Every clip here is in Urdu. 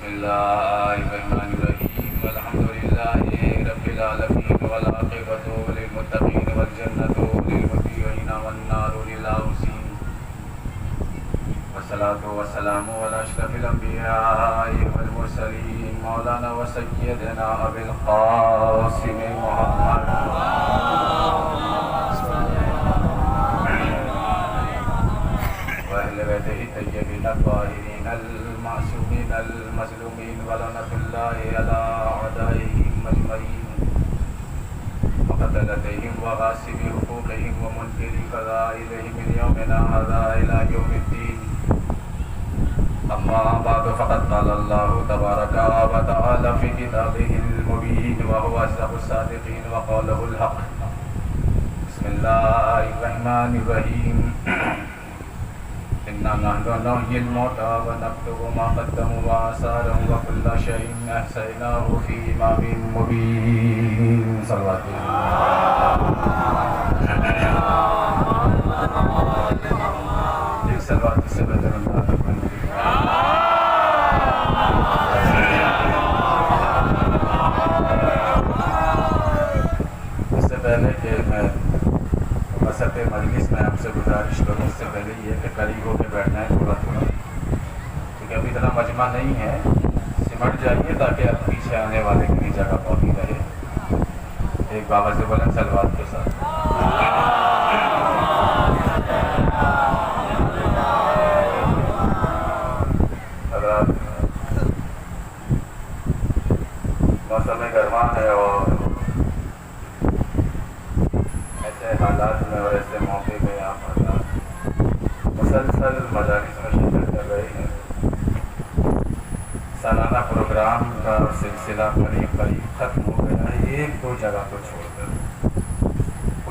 الله الرحمن الرحيم والحمد لله رب العالمين والعاقبة للمتقين والجنة للمتقين والنار للعاصين والصلاة والسلام على أشرف الأنبياء والمرسلين مولانا وسيدنا أبي القاسم محمد وأهل بيته الطيبين الطاهرين المعصومين المظلومين ولعنة الله على أعدائهم أجمعين وقتلتهم وغاصب حقوقهم ومنكر فضائلهم من يومنا هذا إلى يوم الدين. أما بعد فقد قال الله تبارك وتعالى في كتابه المبين وهو أصدق الصادقين وقوله الحق. بسم الله الرحمن الرحيم. إنا نحن نحيي الموتى ونكتب ما قدموا وآثارهم وكل شيء أحصيناه في إمام مبين. صلوات اس سے پہلے کہ میں وسط مجلس میں آپ سے گزارش کروں، اس سے پہلے یہ کہ قریب ہو کے بیٹھنا ہے تھوڑا کیونکہ ابھی اتنا مجمع نہیں ہے، سمٹ جائیے تاکہ اب پیچھے آنے والے کی بھی جگہ باقی رہے. ایک بابا سے بلند صلوات کے ساتھ. حضرات، موسم گرما ہے اور ایسے حالات میں اور ایسے موقع پہ آپ حضرات مسلسل مجالس میں شرکت کر رہے ہیں. سالانہ پروگرام کا سلسلہ قریب ختم ہو گیا ہے، ایک دو جگہ کو چھوڑ کر.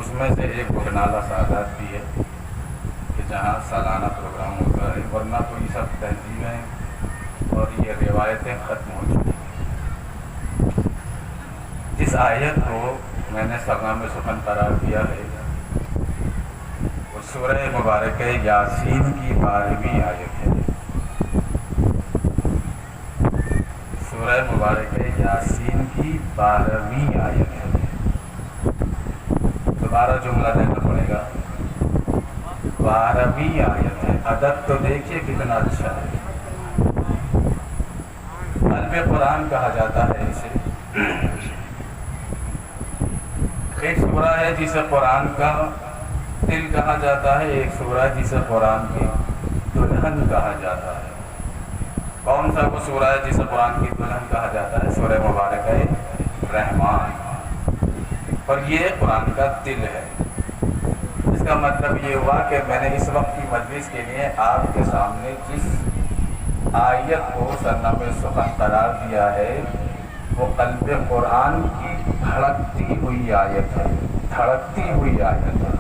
اس میں سے ایک بگنالہ سعادات بھی ہے کہ جہاں سالانہ پروگرام ہوتا ہے، ورنہ تو یہ سب تہذیبیں اور یہ روایتیں ختم ہو چکی ہیں. جس آیت کو میں نے سرنامہ میں سخن قرار دیا ہے وہ سورہ مبارکہ یاسین کی 12ویں آیت ہے. سورہ مبارکہ یاسین کی 12ویں آیت ہے. دوبارہ جملہ دینا پڑے گا. 12ویں آیت ہے. عدد تو دیکھیے کتنا اچھا ہے. قلب قرآن کہا جاتا ہے اسے. ایک سورہ ہے جسے قرآن کا دل کہا جاتا ہے، ایک سورہ ہے جسے قرآن کی دلہن کہا جاتا ہے. کون سا وہ سورہ ہے جسے قرآن کی دلہن کہا جاتا ہے؟ سورہ مبارکہ رحمان. اور یہ قرآن کا دل ہے. اس کا مطلب یہ ہوا کہ میں نے اس وقت کی مجلس کے لیے آپ کے سامنے جس آیت کو سرنامہ سخن قرار دیا ہے وہ قلب قرآن کی دھڑکتی ہوئی آیت ہے. دھڑکتی ہوئی آیت ہے.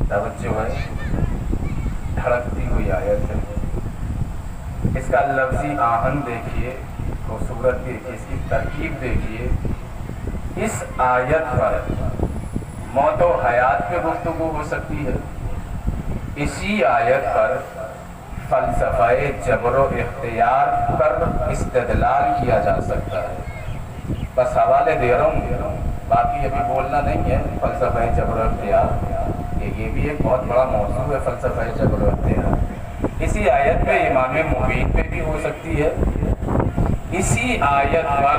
توجہ ہے، دھڑکتی ہوئی آیت ہے. اس کا لفظی آہن دیکھیے، خوبصورت دیکھیے، اس کی ترکیب دیکھیے. اس آیت پر موت و حیات پہ گفتگو ہو سکتی ہے. اسی آیت پر فلسفہ جبر و اختیار پر استدلال کیا جا سکتا ہے. بس حوالے دے رہا ہوں، باقی ابھی بولنا نہیں ہے. فلسفہ جبر و اختیار یہ بھی ایک بہت بڑا موضوع ہے. فلسفہ جبر و اختیار اسی آیت پہ امام مبین پہ بھی ہو سکتی ہے. اسی آیت پر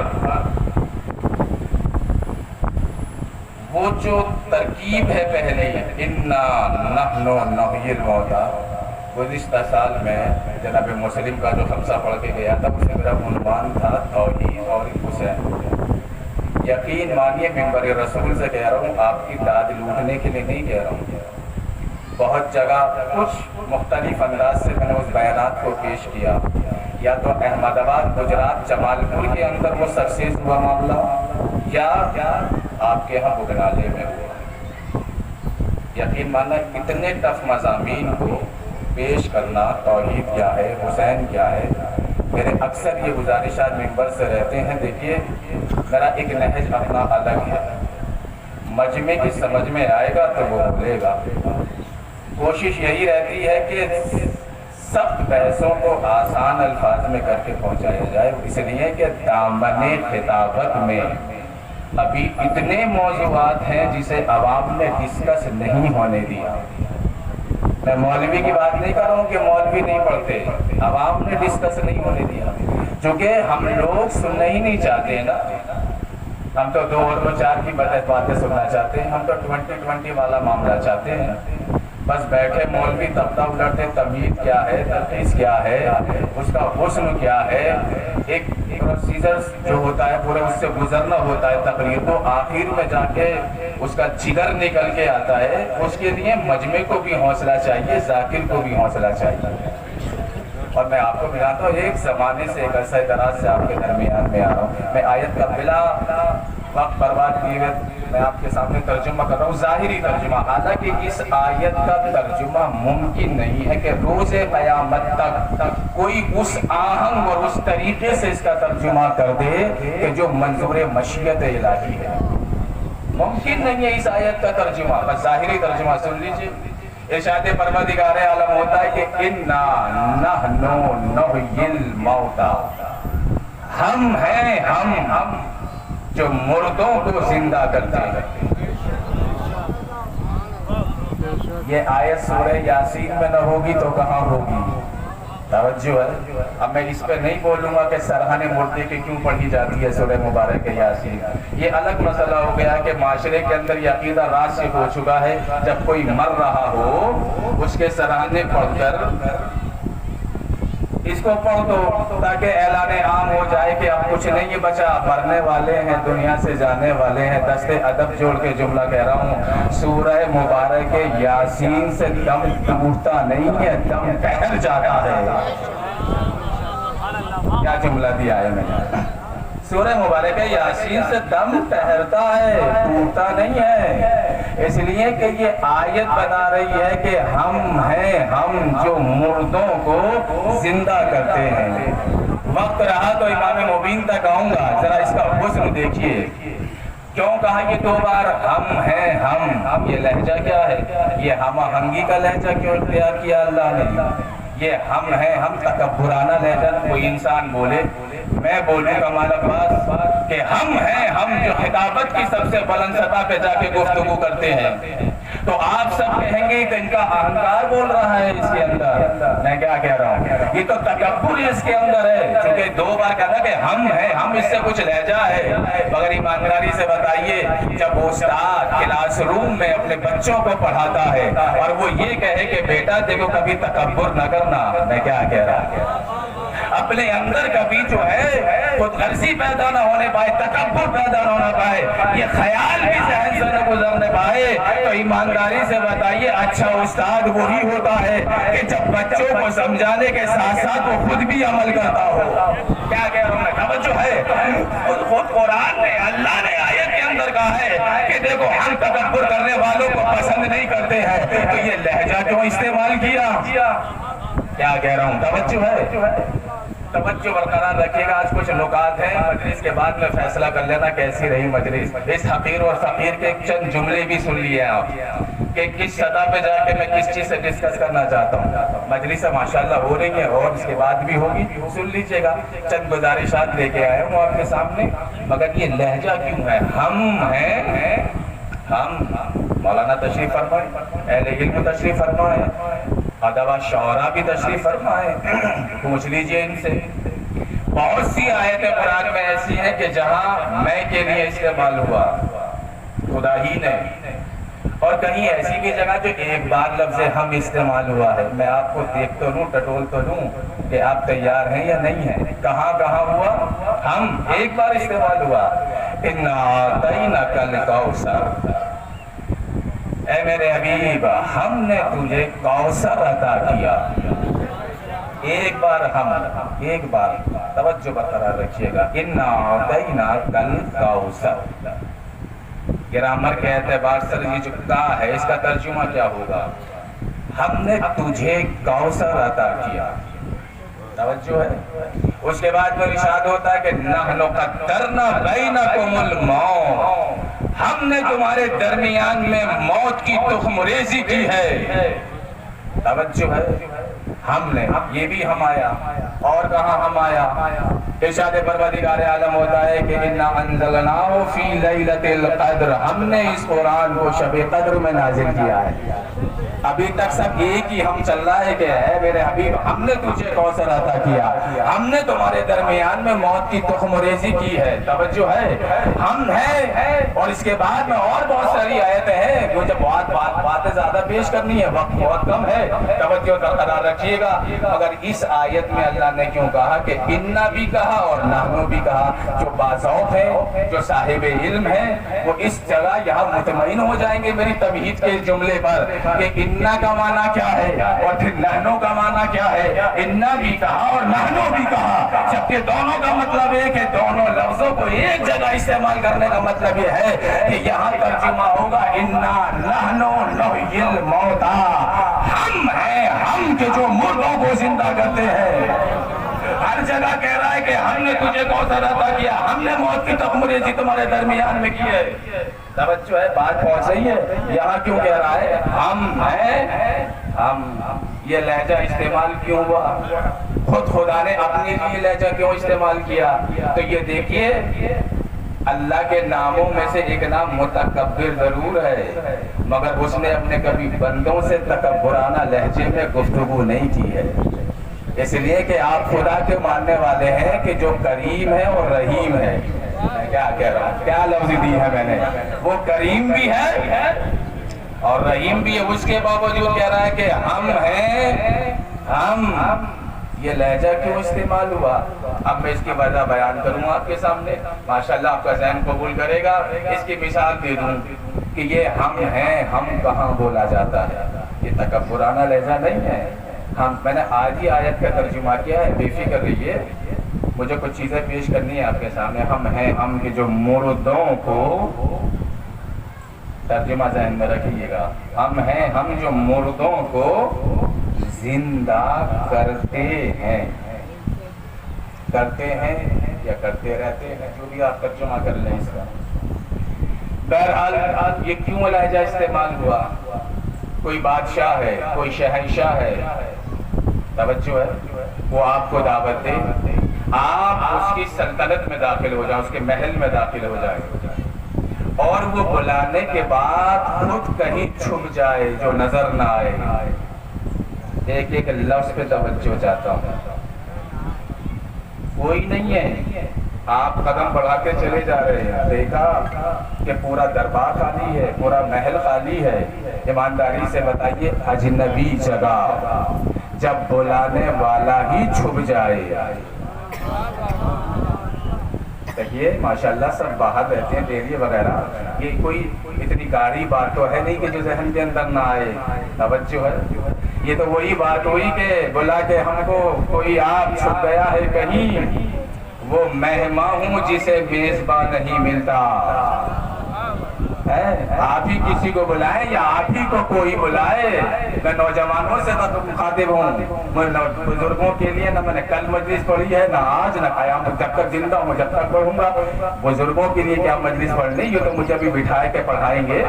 وہ جو ترکیب ہے پہلے انا نحن نحیی الموتى، گزشتہ سال میں جناب مسلم کا جو خمسہ پڑھ کے گیا تھا اسے میرا عنوان تھا توحید اور حسین. یقین مانیے منبر رسول سے کہہ رہا ہوں، آپ کی داد لوٹنے کے لیے نہیں کہہ رہا ہوں. بہت جگہ کچھ مختلف انداز سے میں نے اس بیانات کو پیش کیا. یا تو احمد آباد گجرات جمال پور کے اندر وہ سکسیس ہوا معاملہ، یا آپ کے یہاں بگنالے میں ہوا. یقین ماننا اتنے ٹف مضامین کو پیش کرنا، توحید کیا ہے، حسین کیا ہے. میرے اکثر یہ گزارشات ممبر سے رہتے ہیں. دیکھیے میرا ایک نہج اپنا الگ ہے. مجمع کی سمجھ میں آئے گا تو وہ بولے گا. کوشش یہی رہتی ہے کہ سخت بحثوں کو آسان الفاظ میں کر کے پہنچایا جائے، اس لیے کہ دامن خطابت میں ابھی اتنے موضوعات ہیں جسے عوام نے ڈسکس نہیں ہونے دیا۔ میں مولوی کی بات نہیں کر رہا ہوں کہ مولوی نہیں پڑھتے، عوام نے ڈسکس نہیں ہونے دیا، چونکہ ہم لوگ سننا ہی نہیں چاہتے ہیں نا۔ ہم تو 2 اور 2 4 کی باتیں سننا چاہتے ہیں، ہم تو 20-20 والا معاملہ چاہتے ہیں۔ بس بیٹھے مولوی تبتا الٹتے، تمہید کیا ہے، تلخیص کیا ہے، اس کا حسن کیا ہے، ایک پروسیجر جو ہوتا ہے پورے اس سے گزرنا ہوتا ہے تقریر، تو آخر میں جا کے اس کا جگر نکل کے آتا ہے۔ اس کے لیے مجمع کو بھی حوصلہ چاہیے، ذاکر کو بھی حوصلہ چاہیے۔ اور میں آپ کو ملاتا ہوں، ایک زمانے سے ایک عرصہ دراز سے آپ کے درمیان میں آ رہا ہوں۔ میں آیت کا بلا وقت برباد کیے ہوئے میں آپ کے سامنے ترجمہ کر رہا ہوں، ظاہری ترجمہ۔ حالانکہ اس آیت کا ترجمہ ممکن نہیں ہے کہ روز قیامت تک کوئی اس آہنگ اور اس طریقے سے اس کا ترجمہ کر دے کہ جو منظور مشیت الہی ہے۔ ممکن نہیں ہے اس آیت کا ترجمہ، بس ظاہری ترجمہ سن لیجئے۔ ارشاد پروردگار عالم ہوتا ہے کہ اِنَّا نَحْنُ نُحْيِي الْمَوْتَى، ہم ہیں ہم جو مردوں کو زندہ کرتے ہیں۔ یہ آیت سورہ یاسین میں نہ ہوگی تو کہاں ہوگی؟ توجہ ہے۔ اب میں اس پہ نہیں بولوں گا کہ سرحان مردے کی کیوں پڑھی جاتی ہے سورہ مبارک یاسین، یہ الگ مسئلہ ہو گیا کہ معاشرے کے اندر یہ عقیدہ راسخ ہو چکا ہے، جب کوئی مر رہا ہو اس کے سرحانے پڑھ کر اس کو پڑھ دو تاکہ اعلان عام ہو جائے کہ اب کچھ نہیں بچا، مرنے والے ہیں، دنیا سے جانے والے ہیں۔ دست ادب جوڑ کے جملہ کہہ رہا ہوں، سورہ مبارک یاسین سے دم ٹوٹتا نہیں ہے، دم ٹھہر جاتا ہے۔ کیا جملہ دیا ہے میں نے؟ سورہ مبارک یاسین سے دم ٹھہرتا ہے، ٹوٹتا نہیں ہے، اس لیے کہ یہ آیت بتا رہی ہے کہ ہم ہیں ہم جو مردوں کو زندہ کرتے ہیں۔ وقت رہا تو امام مبین تک آؤں گا، ذرا اس کا حسن دیکھیے۔ کیوں کہا یہ 2 بار ہم ہیں ہم؟ یہ لہجہ کیا ہے؟ یہ ہم آہنگی کا لہجہ کیوں اختیار کیا اللہ نے؟ یہ ہم ہیں ہم تکبرانہ لہجہ کوئی انسان بولے، میں بولوں کمال عباس کہ ہم ہیں ہم جو خطابت کی سب سے بلند سطح پہ جا کے گفتگو کرتے ہیں، تو آپ سب کہیں گے کہ ان کا اہنکار بول رہا ہے اس کے اندر۔ میں کیا کہہ رہا ہوں؟ یہ تو تکبر اس کے اندر ہے، چونکہ 2 بار کہا کہ ہم ہیں ہم، اس سے کچھ لہجہ ہے۔ مگر ایمانداری سے بتائیے، جب استاد کلاس روم میں اپنے بچوں کو پڑھاتا ہے اور وہ یہ کہے کہ بیٹا دیکھو کبھی تکبر نہ کرنا، میں کیا کہہ رہا ہوں؟ اپنے اندر کبھی جو ہے خود غرضی پیدا نہ ہونے پائے، تکبر پیدا نہ ہونا پائے، یہ خیال بھی ذہن سے نہ گزرنے پائے، تو ایمانداری سے بتائیے اچھا استاد وہی ہوتا ہے کہ جب بچوں کو سمجھانے کے ساتھ ساتھ وہ خود بھی عمل کرتا ہو۔ کیا کہہ رہا ہوں میں؟ توجہ ہے، خود قرآن نے اللہ نے آیت کے اندر کہا ہے کہ دیکھو ہم تکبر کرنے والوں کو پسند نہیں کرتے ہیں، تو یہ لہجہ کیوں استعمال کیا؟ کیا کہہ رہا ہوں؟ توجہ ہے، توجہ برقرار رکھیے گا۔ آج کچھ نکات ہیں، مجلس کے بعد میں فیصلہ کر لینا کیسی رہی مجلس۔ اس حقیر اور فقیر کے چند جملے بھی سن لیے آپ کہ کس سطح پہ جا کے میں کس چیز سے ڈسکس کرنا چاہتا ہوں۔ مجلس ماشاءاللہ ہو رہی ہے اور اس کے بعد بھی ہوگی، سن لیجئے گا۔ چند گزارشات لے کے آیا ہوں آپ کے سامنے، مگر یہ لہجہ کیوں ہے؟ ہم ہیں ہم۔ مولانا تشریف فرمائے، اہل علم تشریف فرمائے، ادبا شعراء بھی تشریف فرمائے، پوچھ لیجئے ان سے۔ بہت سی آیتیں قرآن میں ایسی ہیں کہ جہاں میں کے لیے استعمال ہوا خدا ہی نے، اور کہیں ایسی بھی جگہ جو ایک بار لفظ ہم استعمال ہوا ہے۔ میں آپ کو دیکھ تو لوں، ٹٹول تو لوں کہ آپ تیار ہیں یا نہیں ہیں۔ کہاں کہاں ہوا؟ ہم ایک بار استعمال ہوا، اِنَّا أَعْطَيْنَاكَ الْكَوْثَرَ، اے میرے حبیب ہم نے تجھے کوثر عطا کیا۔ ایک بار ہم، ایک بار، توجہ برقرار رکھیے گا، اِنَّا أَعْطَيْنَاكَ الْكَوْثَرَ۔ گرامر کے اعتبار سے یہ جو کا ہے اس کا ترجمہ کیا ہوگا؟ ہم نے تجھے کوثر عطا کیا۔ توجہ ہے۔ اس کے بعد میں ارشاد ہوتا ہے کہ نحن قدرنا بینکم الموت، ہم نے تمہارے درمیان میں موت کی تخم ریزی کی ہے۔ توجہ ہے، ہم نے، یہ بھی ہم آیا، اور کہاں ہم آیا؟ ارشاد پروردگار عالم ہوتا ہے کہ انا انزلناہ فی لیلۃ القدر، ہم نے اس قرآن کو شب قدر میں نازل کیا ہے۔ ابھی تک سب ایک ہی ہم چل رہا ہے کہ اے میرے حبیب ہم نے تجھے کوثر عطا کیا، ہم نے تمہارے درمیان میں موت کی تخم ریزی کی ہے، توجہ ہے، ہم ہیں۔ اور اس کے بعد میں اور بہت ساری آیتیں ہیں جو جب باتیں زیادہ پیش کرنی ہے، وقت بہت کم ہے، توجہ برقرار رکھیے گا۔ مگر اس آیت میں اللہ نے کیوں کہا کہ انا بھی کہا اور نحنو بھی کہا؟ جو باذوق ہے، جو صاحب علم ہے، وہ اس جگہ یہاں مطمئن ہو جائیں گے میری تمہید کے جملے پر کہ انا کا معنی کیا ہے اور پھر نحنو کا معنی کیا ہے۔ انا بھی کہا اور نحنو بھی کہا، جبکہ دونوں کا مطلب ہے کہ دونوں لفظوں کو ایک جگہ استعمال کرنے کا مطلب یہ ہے کہ یہاں ترجمہ ہوگا انا نحنو نحیی الموتى، ہم ہیں، ہم کہ جو مردوں کو زندہ کرتے ہیں۔ ہر جگہ کہہ رہا ہے کہ ہم نے تجھے کوثر عطا کیا، ہم نے موت کی تخم ریزی تمہارے درمیان میں کی ہے۔ توجہ ہے، بات پہنچ رہی ہے؟ یہاں کیوں کہہ رہا ہے ہم ہیں، ہم؟ یہ لہجہ استعمال کیوں ہوا؟ خود خدا نے اپنے لیے لہجہ کیوں استعمال کیا؟ تو یہ دیکھیے، اللہ کے ناموں میں سے ایک نام متکبر ضرور ہے، مگر اس نے اپنے کبھی بندوں سے تکبرانہ لہجے میں گفتگو نہیں کی ہے، اس لیے کہ آپ خدا کے ماننے والے ہیں کہ جو کریم ہے اور رحیم ہے۔ میں کیا کہہ رہا ہوں، کیا لفظ دی ہے میں نے؟ وہ کریم بھی ہے اور رحیم بھی ہے، اس کے باوجود کہہ رہا ہے کہ ہم ہیں، ہم۔ یہ لہجہ کیوں استعمال ہوا؟ اب میں اس کی وجہ بیان کروں آپ کے سامنے، ماشاءاللہ آپ کا ذہن قبول کرے گا۔ اس کی مثال دے دوں کہ یہ ہم ہیں، ہم کہاں بولا جاتا ہے؟ یہ تکبرانہ لہجہ نہیں ہے۔ میں نے آج ہی آیت کا ترجمہ کیا ہے، بے فکر رہیے، مجھے کچھ چیزیں پیش کرنی ہے آپ کے سامنے۔ ہم ہیں، ہم کے جو مردوں کو، ترجمہ ذہن میں رکھیے گا، ہم ہیں، ہم جو مردوں کو زندہ کرتے ہیں، کرتے ہیں یا کرتے رہتے ہیں، جو بھی آپ ترجمہ کر لیں اس کا۔ بہرحال یہ کیوں لہجہ استعمال ہوا؟ کوئی بادشاہ ہے، کوئی شہنشاہ ہے، توجہ ہے، وہ آپ کو دعوت دے، آپ اس کی سلطنت میں داخل ہو جائیں، اس کے محل میں داخل ہو جائیں، اور وہ بلانے کے بعد خود کہیں چھپ جائے جو نظر نہ آئے۔ ایک ایک لفظ پہ توجہ چاہتا ہوں، کوئی نہیں ہے، آپ قدم بڑھا کے چلے جا رہے ہیں، دیکھا کہ پورا دربار خالی ہے، پورا محل خالی ہے، ایمانداری سے بتائیے اجنبی جگہ جب بلانے والا ہی چھپ جائے، دیکھیے ماشاءاللہ سب باہر رہتے ہیں، ڈیری وغیرہ، یہ کوئی اتنی گاڑی بات تو ہے نہیں کہ جو ذہن کے اندر نہ آئے، توجہ ہے۔ یہ تو وہی بات ہوئی کہ بلا کے ہم کو کوئی آپ چھپ گیا ہے کہیں، وہ مہمان ہوں جسے میزبان نہیں ملتا۔ آپ ہی کسی کو بلائیں یا آپ ہی کو کوئی بلائے۔ میں نوجوانوں سے مخاطب ہوں، بزرگوں کے لیے نہ میں نے کل مجلس پڑھی ہے، نہ آج، نہ قیامت، جب تک زندہ ہوں جب تک پڑھوں گا۔ بزرگوں کے لیے کیا مجلس پڑھنی، یہ تو مجھے ابھی بٹھائے کے پڑھائیں گے،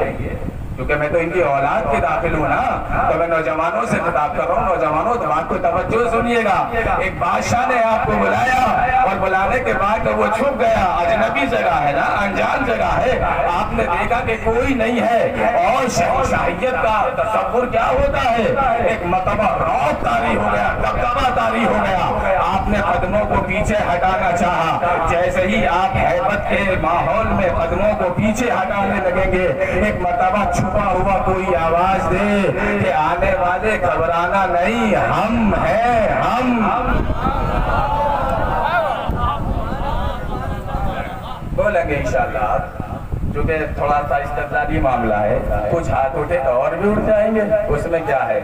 کیونکہ میں تو ان کی اولاد کے داخل ہوں نا، تو میں نوجوانوں سے خطاب کر رہا ہوں۔ نوجوانوں بات کو توجہ سنیے گا، ایک بادشاہ نے آپ کو بلایا اور بلانے کے بعد وہ چھپ گیا، اجنبی جگہ ہے نا، انجان جگہ ہے، آپ نے دیکھا کہ کوئی نہیں ہے، اور شہنشاہیت کا تصور کیا ہوتا ہے، ایک مرتبہ رعب طاری ہو گیا، دبدبہ طاری ہو گیا، آپ نے قدموں کو پیچھے ہٹانا چاہا، جیسے ہی آپ ہیبت کے ماحول میں قدموں کو پیچھے ہٹانے لگیں گے، ایک مرتبہ چھپا ہوا کوئی آواز دے کہ آنے والے گھبرانا نہیں، ہم ہیں، ہم بولیں گے انشاءاللہ۔ چونکہ تھوڑا سا استدلالی معاملہ ہے، کچھ ہاتھ اٹھے تو اور بھی اٹھ جائیں گے، اس میں کیا ہے۔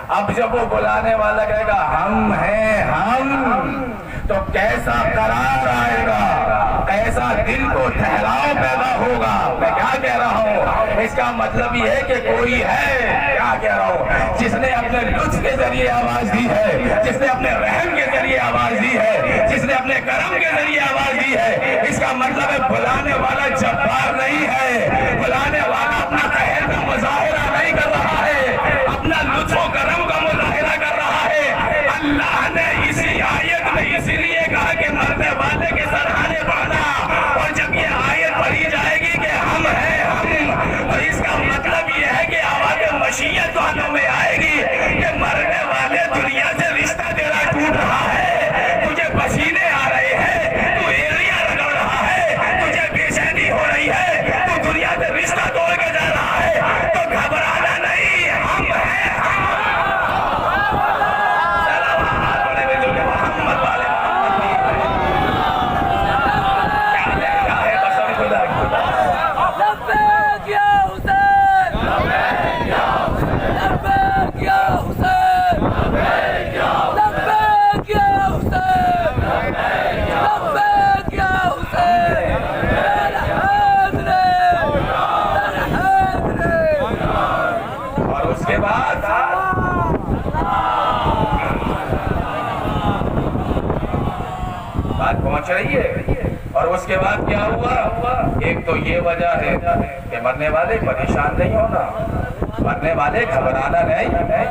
اب جب وہ بلانے والا کہے گا ہم ہیں، ہم، تو کیسا قرار آئے گا، کیسا دل کو ٹھہراؤ پیدا ہوگا۔ میں کیا کہہ رہا ہوں، اس کا مطلب یہ ہے کہ کوئی ہے، کیا کہہ رہا ہوں، جس نے اپنے لطف کے ذریعے آواز دی ہے، جس نے اپنے رحم کے ذریعے آواز دی ہے، جس نے اپنے کرم کے ذریعے آواز دی ہے۔ اس کا مطلب ہے بلانے والا جبار نہیں ہے، بلانے والا اپنا قہر کا مظاہرہ نہیں کر رہا ہے، اپنا لطف و کرم کا مظاہرہ کر رہا ہے۔ بات پہنچ رہی ہے؟ اور اس کے بعد کیا ہوا؟ ایک تو یہ وجہ ہے کہ مرنے والے پریشان نہیں ہونا، مرنے والے گھبرانا نہیں،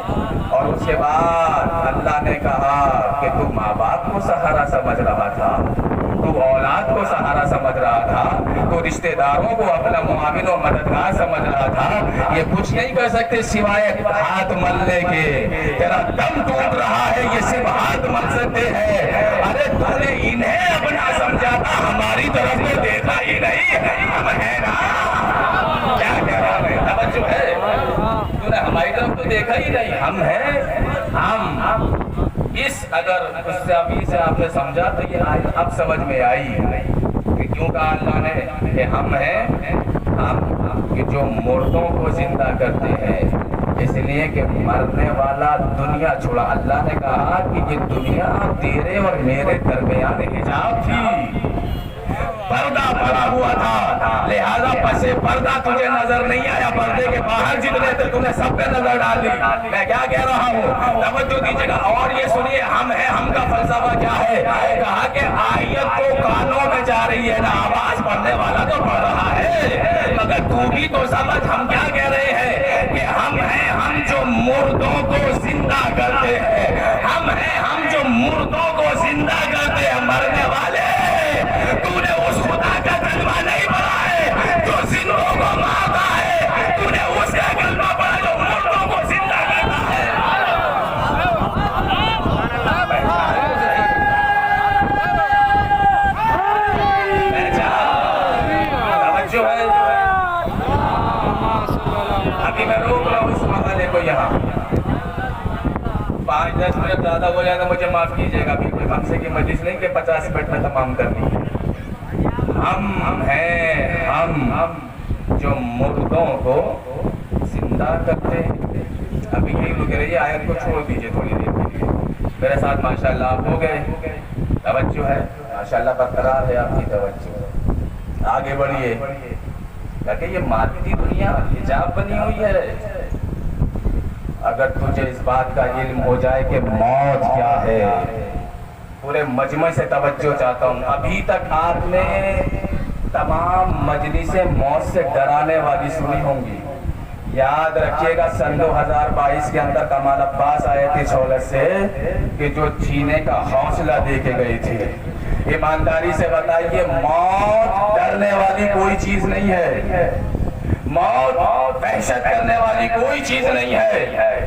اور اس کے بعد اللہ نے کہا کہ تو ماں باپ کو سہارا سمجھ رہا تھا، تو اولاد کو سہارا سمجھ رہا تھا، تو رشتہ داروں کو اپنا معاون و مددگار سمجھ رہا تھا، یہ کچھ نہیں کر سکتے سوائے ہاتھ ملنے کے، تیرا دم ٹوٹ رہا ہے یہ صرف ہاتھ مل سکتے ہیں۔ ارے تو نے انہیں اپنا سمجھا تھا، ہماری طرف تو دیکھا ہی نہیں، ہم ہیں نا، کیا کہہ رہا ہے؟ توجہ ہے، تو نے ہماری طرف تو دیکھا ہی نہیں، ہم ہیں، ہم اس اگر اس سے ابھی سے آپ نے سمجھا تو یہ اب سمجھ میں آئی کہ کیوں کہا اللہ نے کہ ہم ہیں، ہم کہ جو مردوں کو زندہ کرتے ہیں، اس لیے کہ مرنے والا دنیا چھوڑا۔ اللہ نے کہا کہ یہ دنیا تیرے اور میرے درمیان حجاب تھی، پردہ پڑا ہوا تھا، لہذا پسے پردہ تجھے نظر نہیں آیا، پردے کے باہر جتنے تھے تم نے سب پہ نظر ڈال دی۔ میں کیا کہہ رہا ہوں؟ توجہ دیجیے گا اور یہ سنیے، ہم ہیں، ہم کا فلسفہ کیا ہے؟ کہا کہ آیت تو کانوں میں جا رہی ہے نا، آواز پڑھنے والا تو پڑھ رہا ہے، مگر تو بھی تو سمجھ ہم کیا کہہ رہے ہیں کہ ہم ہیں، ہم جو مردوں کو زندہ کرتے ہیں، ہم ہیں، ہم جو مردوں کو زندہ کرتے ہیں، مرنے والے تو نے اس خدا کا کلمہ نہیں پڑھا ہے جو زندوں کو مارتا ہے، تو نے اس کا کلمہ پڑھا جو مردوں کو زندہ کرتا ہے۔ توجہ ہے، ابھی میں روک رہا ہوں اس مسئلے کو یہاں، 5-10 منٹ زیادہ ہو جائے تو مجھے معاف کیجیے گا، بالکل ہم سے کی مجلس نہیں کہ 50 منٹ میں تمام کرنی ہے۔ ہم ہیں، ہم جو مردوں کو زندہ کرتے ہیں۔ ابھی یہی رک رہی آیت کو چھوڑ دیجئے تھوڑی دیر کے لیے، میرے ساتھ ماشاءاللہ آپ ہو گئے، توجہ ہے، ماشاءاللہ برقرار ہے آپ کی توجہ، آگے بڑھیے، کہ یہ مادی دنیا حجاب بنی ہوئی ہے۔ اگر تجھے اس بات کا علم ہو جائے کہ موت کیا ہے، پورے مجمع سے توجہ چاہتا ہوں، ابھی تک آپ نے تمام مجلسیں موت سے ڈرانے والی سنی ہوں گی، یاد رکھیے گا سن 2022 کے اندر کمال عباس آئے تھے چھولت سے کہ جو جینے کا حوصلہ دے کے گئی تھی۔ ایمانداری سے بتائیے موت ڈرنے والی کوئی چیز نہیں ہے، موت وحشت کرنے والی کوئی چیز نہیں ہے۔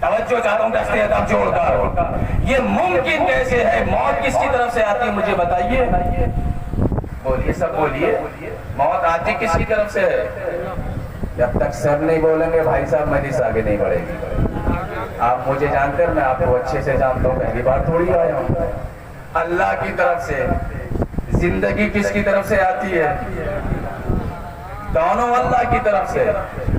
توجہ چاہتا ہوں دستے ادب جوڑ کر، یہ ممکن کیسے ہے؟ موت کس کی طرف سے آتی ہے مجھے بتائیے، بولیے سب بولیے، موت آتی کس کی طرف سے ہے؟ جب تک سب نہیں بولیں گے بھائی صاحب مجلس آگے نہیں بڑھے گی۔ آپ مجھے جان کر، میں آپ کو اچھے سے جانتا ہوں، پہلی بار تھوڑی آیا ہوں۔ اللہ کی طرف سے۔ زندگی کس کی طرف سے آتی ہے؟ دونوں اللہ کی طرف سے،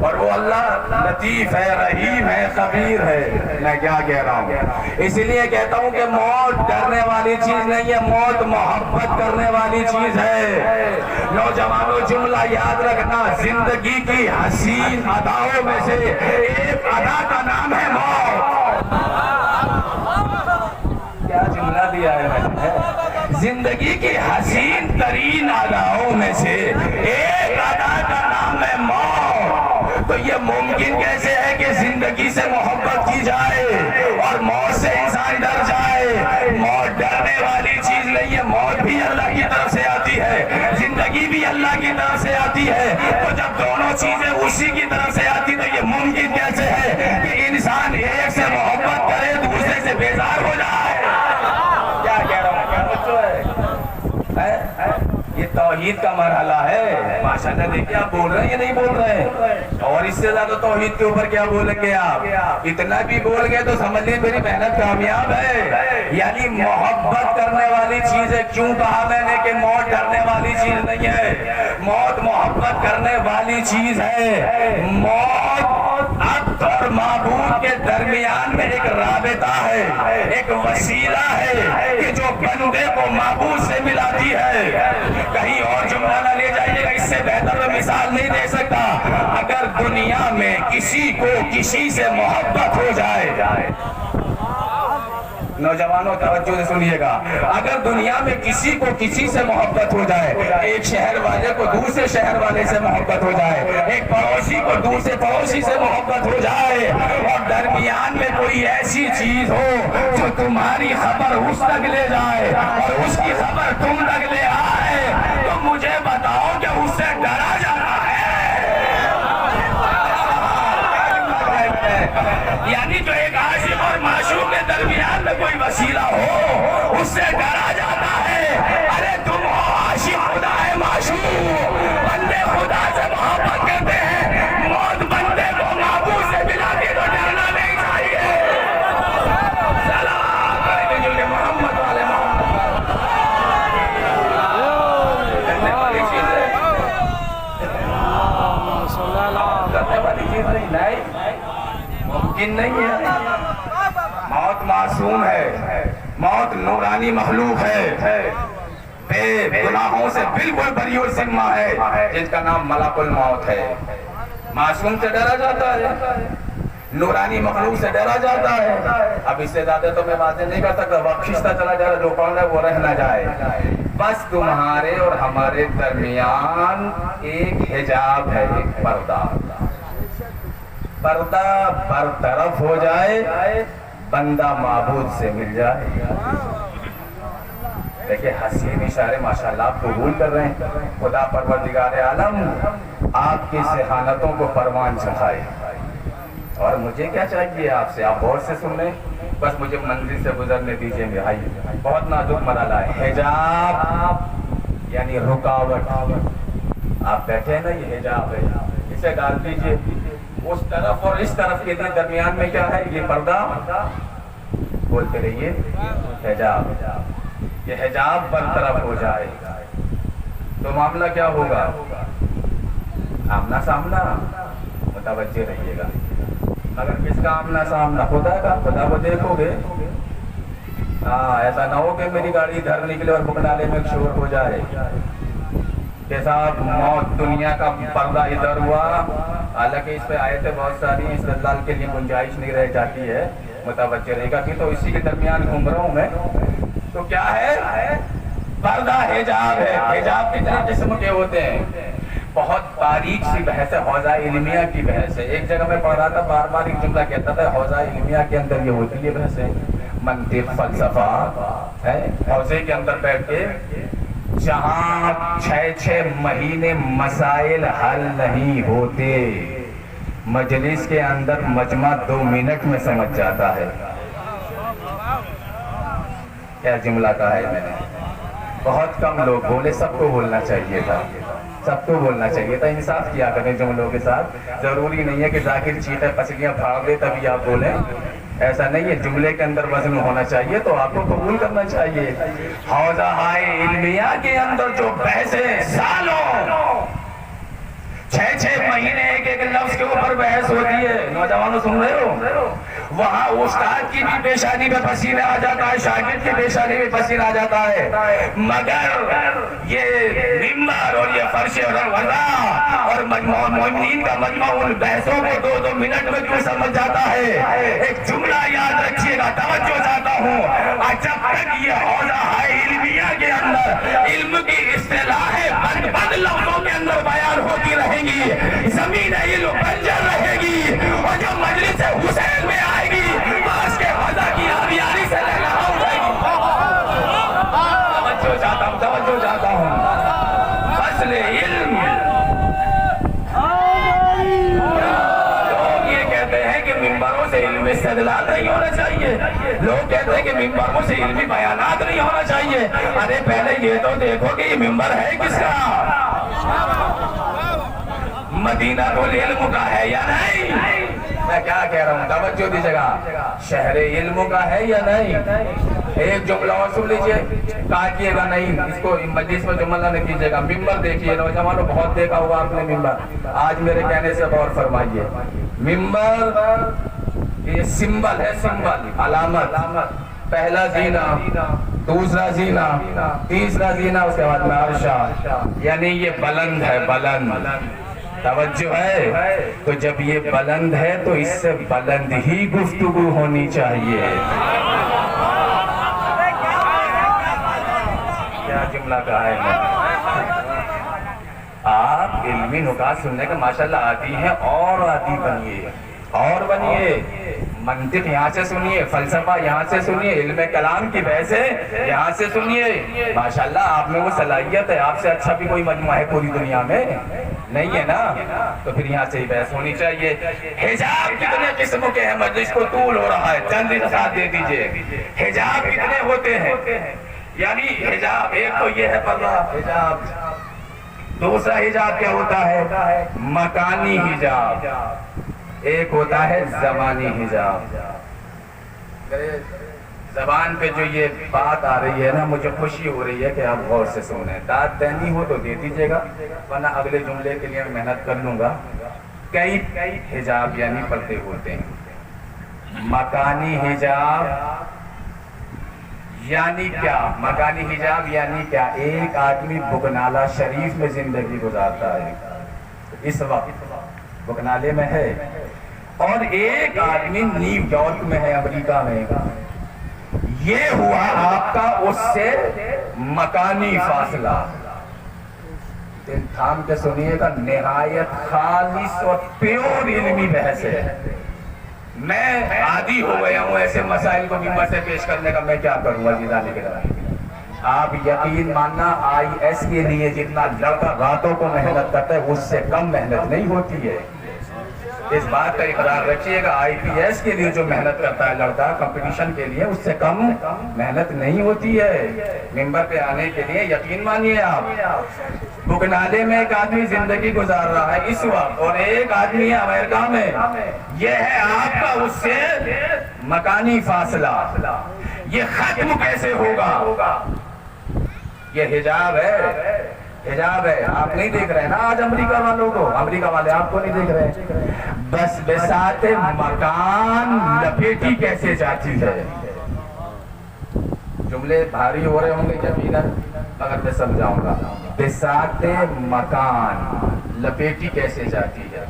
اور وہ اللہ لطیف ہے، رحیم ہے، خبیر ہے۔ میں کیا کہہ رہا ہوں؟ اس لیے کہتا ہوں کہ موت ڈرنے والی چیز نہیں ہے، موت محبت کرنے والی چیز ہے۔ نوجوانوں جملہ یاد رکھنا، زندگی کی حسین اداؤں میں سے ایک ادا کا نام ہے موت۔ کیا جملہ دیا ہے میں نے؟ زندگی کی حسین ترین اداؤں میں سے ایک ادا کا نام ہے موت۔ تو یہ ممکن کیسے ہے کہ زندگی سے محبت کی جائے اور موت سے انسان ڈر جائے؟ موت ڈرنے والی چیز نہیں ہے، موت بھی اللہ کی طرف سے آتی ہے، زندگی بھی اللہ کی طرف سے آتی ہے۔ تو جب دونوں چیزیں اسی کی طرف سے آتی تو یہ ممکن کیسے ہے کہ انسان ایک سے محبت کرے دوسرے سے بیزار ہو جائے؟ کیا کہہ رہا ہوں؟ کیا بچوں ہے؟ یہ توحید کا مرحلہ ہے۔ ماشاءاللہ دیکھیں آپ بول رہے ہیں یا نہیں بول رہے ہیں؟ اور اس سے زیادہ توحید کے اوپر کیا بولیں گے آپ؟ اتنا بھی بول گئے تو سمجھ لیے میری محنت کامیاب ہے۔ یعنی محبت کرنے والی چیز ہے۔ کیوں کہا میں نے کہ موت ڈرنے والی چیز نہیں ہے؟ موت محبت کرنے والی چیز ہے۔ موت عبد اور معبود کے درمیان میں ایک رابطہ ہے، ایک وسیلہ ہے کہ جو بندے کو معبود سے ملاتی ہے۔ کہیں اور جملہ نہ لے جائیے گا، اس سے بہتر میں مثال نہیں دے سکتا۔ اگر دنیا میں کسی کو کسی سے محبت ہو جائے، نوجوانوں توجہ سے سنیے گا، اگر دنیا میں کسی کو کسی سے محبت ہو جائے، ایک شہر والے کو دوسرے شہر والے سے محبت ہو جائے، ایک پڑوسی کو دوسرے پڑوسی سے محبت ہو جائے، اور درمیان میں کوئی ایسی چیز ہو جو تمہاری خبر اس تک لے جائے اور اس کی خبر تم تک لے آئے، تو مجھے بتاؤ کہ اس سے ڈرا جانا ہے؟ یعنی جو ایک عاشق اور معشوق کے درمیان میں کوئی وسیلہ ہو، اس سے ڈرا جاتا ہے۔ ارے تم ہو عاشق، خدا ہے معشوق، بندے خدا سے محبت کرتے ہیں، موت بندے کو معبود سے ملاتی تو ڈرنا نہیں چاہیے۔ سلام علیکم محمد والے محمد، کرنے والی چیز ہے، کرنے والی چیز نہیں، ممکن نہیں ہے۔ موت معصوم ہے، موت نورانی مخلوق ہے، بے گناہوں سے بالکل بری الذمہ ہے، جس کا نام ملک الموت ہے۔ معصوم سے ڈرا جاتا ہے، نورانی مخلوق سے ڈرا جاتا ہے۔ اب اس سے زیادہ تو میں باتیں نہیں کر سکتا، وقت کھنچتا چلا جا رہا، جو پڑھ رہا ہے وہ رہ نہ جائے۔ بس تمہارے اور ہمارے درمیان ایک حجاب ہے، ایک پردہ، پردہ برطرف ہو جائے، بندہ معبود سے مل جائے۔ دیکھیں حسین اشارے ماشاءاللہ آپ قبول کر رہے ہیں، خدا پروردگار عالم آپ کی ذہانتوں کو پروان چڑھائے۔ اور مجھے کیا چاہیے آپ سے، آپ غور سے سن لیں، بس مجھے منزل سے گزرنے دیجئے میرے بھائی۔ بہت نازک مرحلہ ہے حجاب، یعنی رکاوٹ۔ آپ بیٹھے ہیں نا، یہ حجاب ہے، اسے ڈال دیجئے۔ اس طرف اور اس طرف کے درمیان میں کیا ہے؟ یہ پردہ، بولتے رہیے، حجاب۔ یہ حجاب برطرف ہو جائے تو معاملہ کیا ہوگا؟ آمنا سامنا، متوجہ رہیے گا۔ مگر کس کا آمنا سامنا؟ خدا کا، خدا کو دیکھو گے۔ ہاں، ایسا نہ ہو کہ میری گاڑی ادھر نکلے اور بکنالے میں شور ہو جائے کہ صاحب موت، دنیا کا پردہ ادھر ہوا۔ حالانکہ اس پہ آیتیں بہت ساری ہیں، استدلال کے لیے گنجائش نہیں رہ جاتی ہے، متوجہ رہے گا کہ تو اسی کے درمیان گھوم رہا ہوں میں۔ تو کیا ہے؟ پردہ حجاب ہے۔ حجاب کتنے قسم کے ہوتے ہیں؟ بہت باریک سی بحث ہے، حوزہ علمیہ کی بحث ہے۔ ایک جگہ میں پڑھ رہا تھا، بار بار ایک جملہ کہتا تھا، حوزہ علمیہ کے اندر یہ ہوتی ہے بحث ہے، منطق، فلسفہ ہے۔ حوزے کے اندر بیٹھ کے جہاں 6 مہینے مسائل حل نہیں ہوتے، مجلس کے اندر مجمع 2 منٹ میں سمجھ جاتا ہے۔ کیا جملہ کہا ہے میں نے؟ بہت کم لوگ بولے، سب کو بولنا چاہیے تھا، سب کو بولنا چاہیے تھا۔ انصاف کیا کریں جملوں کے ساتھ، ضروری نہیں ہے کہ ذاکر چیخے پسلیاں پھاڑ دے تبھی آپ بولیں، ایسا نہیں ہے۔ جملے کے اندر وزن ہونا چاہیے تو آپ کو قبول کرنا چاہیے۔ حوزہ علمیہ کے اندر جو بحثیں سالوں، 6 مہینے ایک لفظ کے اوپر بحث ہوتی ہے، نوجوانوں سن رہے ہو؟ وہاں استاد کی بھی پیشانی میں پسینہ آ جاتا ہے، شاگرد کی پیشانی میں پسینہ آ جاتا ہے، مگر یہ ممبر اور یہ فرش رضا اور مجموع مومنین کا مجمع ان بحثوں کو 2 منٹ میں کیوں سمجھ جاتا ہے؟ ایک جملہ یاد رکھیے گا، توجہ چاہتا ہوں، جب تک یہ حوزہ علمیہ کے اندر علم کی اصطلاحیں بند لفظوں کے اندر بیان ہوتی رہیں گی، زمین علم بنجر رہے گی، اور جو مجلس حسین میں آئے گی باس کے حوزہ کی آبیاری سے لہراؤ جائے گی۔ توجہ چاہتا ہوں، فصل علم۔ لوگ یہ کہتے ہیں کہ ممبروں سے علم استدلال نہیں ہونا چاہیے، لوگ کہتے ہیں کہ ممبروں سے علمی بیانات نہیں ہونا چاہیے۔ ارے پہلے یہ تو دیکھو کہ یہ ممبر ہے کس کا؟ مدینہ العلم کا ہے یا نہیں؟ میں کیا کہہ رہا ہوں، توجہ دیجیے گا، شہر علم کا ہے یا نہیں؟ ایک جملہ اور سن لیجئے، کہا کیے گا نہیں، اس کو مجلس میں جملہ نہ کیجیے گا۔ ممبر دیکھیے، نوجوانوں بہت دیکھا ہوگا آپ نے ممبر، آج میرے کہنے سے غور فرمائیے۔ ممبر یہ سمبل ہے، سمبل، علامت، پہلا زینہ، دوسرا زینہ، تیسرا زینہ، اس کے بعد میں عرشہ، یعنی یہ بلند ہے، بلند، توجہ ہے۔ تو جب یہ بلند ہے تو اس سے بلند ہی گفتگو ہونی چاہیے۔ جملہ کہا ہے آپ علمی نکات سننے کا ماشاءاللہ عادی ہیں، اور عادی بنیے، اور بنیے، منطق یہاں سے سنیے، فلسفہ یہاں سے سنیے، علم کلام کی بحث ہے یہاں سے سنیے۔ ماشاءاللہ آپ میں وہ صلاحیت ہے، آپ سے اچھا بھی کوئی مجموعہ ہے پوری دنیا میں نہیں ہے نا، تو پھر یہاں سے ہی بحث ہونی چاہیے۔ حجاب کتنے قسموں کے ہیں، مجلس کو طول ہو رہا ہے، چند ساتھ دے دیجئے۔ حجاب کتنے ہوتے ہیں؟ یعنی حجاب ایک تو یہ ہے پردہ حجاب، دوسرا حجاب کیا ہوتا ہے؟ مکانی حجاب، ایک ہوتا ہے زمانی حجاب۔ زبان پہ جو یہ بات آ رہی ہے نا، مجھے خوشی ہو رہی ہے کہ آپ غور سے سنیں، داد دینی ہو تو دے دیجیے گا، ورنہ اگلے جملے کے لیے محنت کر لوں گا۔ کئی حجاب یعنی پردے ہوتے ہیں۔ مکانی حجاب یعنی کیا؟ مکانی حجاب یعنی کیا؟ ایک آدمی بکنالہ شریف میں زندگی گزارتا ہے، اس وقت بکنالے میں ہے، اور ایک آدمی نیو یارک میں ہے، امریکہ میں۔ یہ ہوا آپ کا اس سے مکانی فاصلہ۔ دل تھام کے سنیے گا، نہایت خالص اور پیور علمی بحث ہے۔ میں عادی ہو گیا ہوں ایسے مسائل کو ممبر سے پیش کرنے کا، میں کیا کروں عزیزان کرام۔ آپ یقین ماننا، آئی ایس کے لیے جتنا لڑکا راتوں کو محنت کرتا ہے اس سے کم محنت نہیں ہوتی ہے، اس بات کا اقرار رکھیے گا۔ آئی پی ایس کے لیے جو محنت کرتا ہے لڑکا کمپٹیشن کے لیے، اس سے کم محنت نہیں ہوتی ہے ممبر پہ آنے کے لیے، یقین مانیے آپ۔ بکنالے میں ایک آدمی زندگی گزار رہا ہے اس وقت، اور ایک آدمی ہے امریکہ میں، یہ ہے آپ کا اس سے مکانی فاصلہ۔ یہ ختم کیسے ہوگا؟ یہ حجاب ہے، حجاب ہے۔ آپ نہیں دیکھ رہے نا آج امریکہ والوں کو، امریکہ والے آپ کو نہیں دیکھ رہے۔ بس بساط مکان لپیٹی کیسے جاتی ہے۔ جملے بھاری ہو رہے ہوں گے یقیناً، مگر میں سمجھاؤں گا۔ بساط مکان لپیٹی کیسے جاتی ہے۔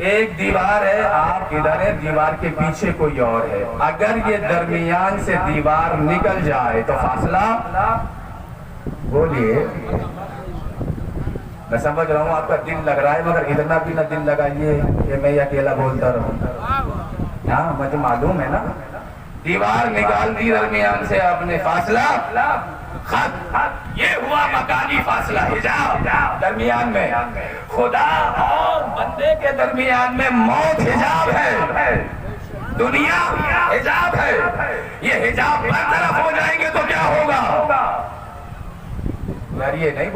ایک دیوار ہے، آپ ادھر ہے، دیوار کے پیچھے کوئی اور ہے، اگر یہ درمیان سے دیوار نکل جائے تو فاصلہ، بولیے، میں سمجھ رہا ہوں آپ کا دل لگ رہا ہے، مگر اتنا بھی نہ دل لگائیے کہ میں اکیلا بولتا رہوں۔ ہاں مجھے معلوم ہے نا، دیوار نکال دی درمیان سے آپ نے، فاصلہ خط، یہ ہوا مکانی فاصلہ، حجاب درمیان میں۔ خدا اور بندے کے درمیان میں موت حجاب ہے، دنیا حجاب ہے۔ یہ حجاب برطرف ہو جائیں گے تو کیا ہوگا؟ یار یہ نہیں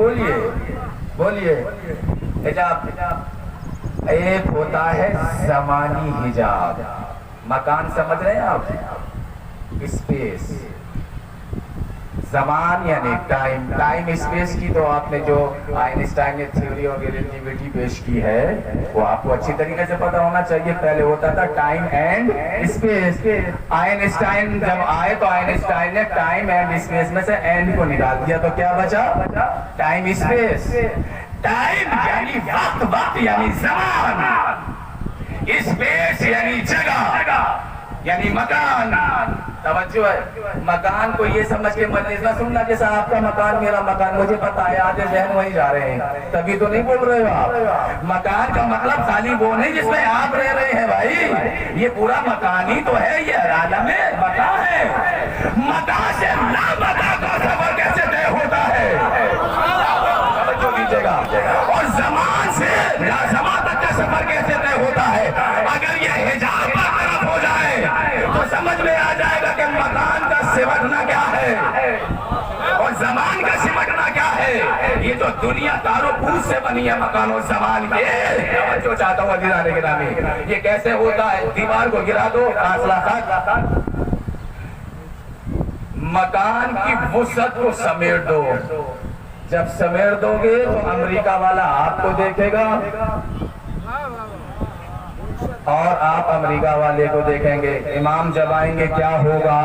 بولیے۔ حجاب ایک ہوتا ہے زمانی حجاب، مکان سمجھ رہے ہیں آپ، اسپیس، زمان یعنی ٹائم، ٹائم اسپیس کی تو آپ نے جو آئنسٹائن نے تھیوری آف ریلیٹیوٹی پیش کی ہے وہ آپ کو اچھی طریقے سے پتا ہونا چاہیے۔ پہلے ہوتا تھا ٹائم اینڈ اسپیس، آئنسٹائن جب آئے تو آئنسٹائن نے ٹائم اینڈ اسپیس میں سے اینڈ کو نکال دیا تو کیا بچا؟ Time space. ٹائم یعنی وقت، وقت یعنی زمان، اسپیس یعنی جگہ یعنی مکان۔ توجہ ہے، مکان کو یہ سمجھ کے مجلس نہ سننا جیسا آپ کا مکان میرا مکان، مجھے پتا ہے آدھے ذہن وہیں جا رہے ہیں، تبھی تو نہیں بول رہے ہو آپ۔ مکان کا مطلب خالی وہ نہیں جس میں آپ رہ رہے ہیں بھائی، یہ پورا مکان ہی تو ہے، یہ عالم مکان ہے۔ مکان سے لامکان کا سفر کیسے طے ہوتا ہے، توجہ دیجیے گا، اور زمان سے لازمان تک کا سفر کیسے طے ہوتا ہے۔ اگر یہ حجاب برطرف ہو جائے تو سمجھ میں آ جائے گا کہ مکان کا سمٹنا کیا ہے اور زمان کا سمٹنا کیا ہے۔ یہ جو دنیا تارو پوچھ سے بنی ہے مکان اور زمان کی، جو چاہتا ہوں عزیزان گرامی، یہ کیسے ہوتا ہے؟ دیوار کو گرا دو، فاصلہ خط، مکان کی وسعت کو سمیٹ دو، جب سمیٹ دو گے تو امریکہ والا آپ کو دیکھے گا اور آپ امریکہ والے کو دیکھیں گے۔ امام جب آئیں گے کیا ہوگا؟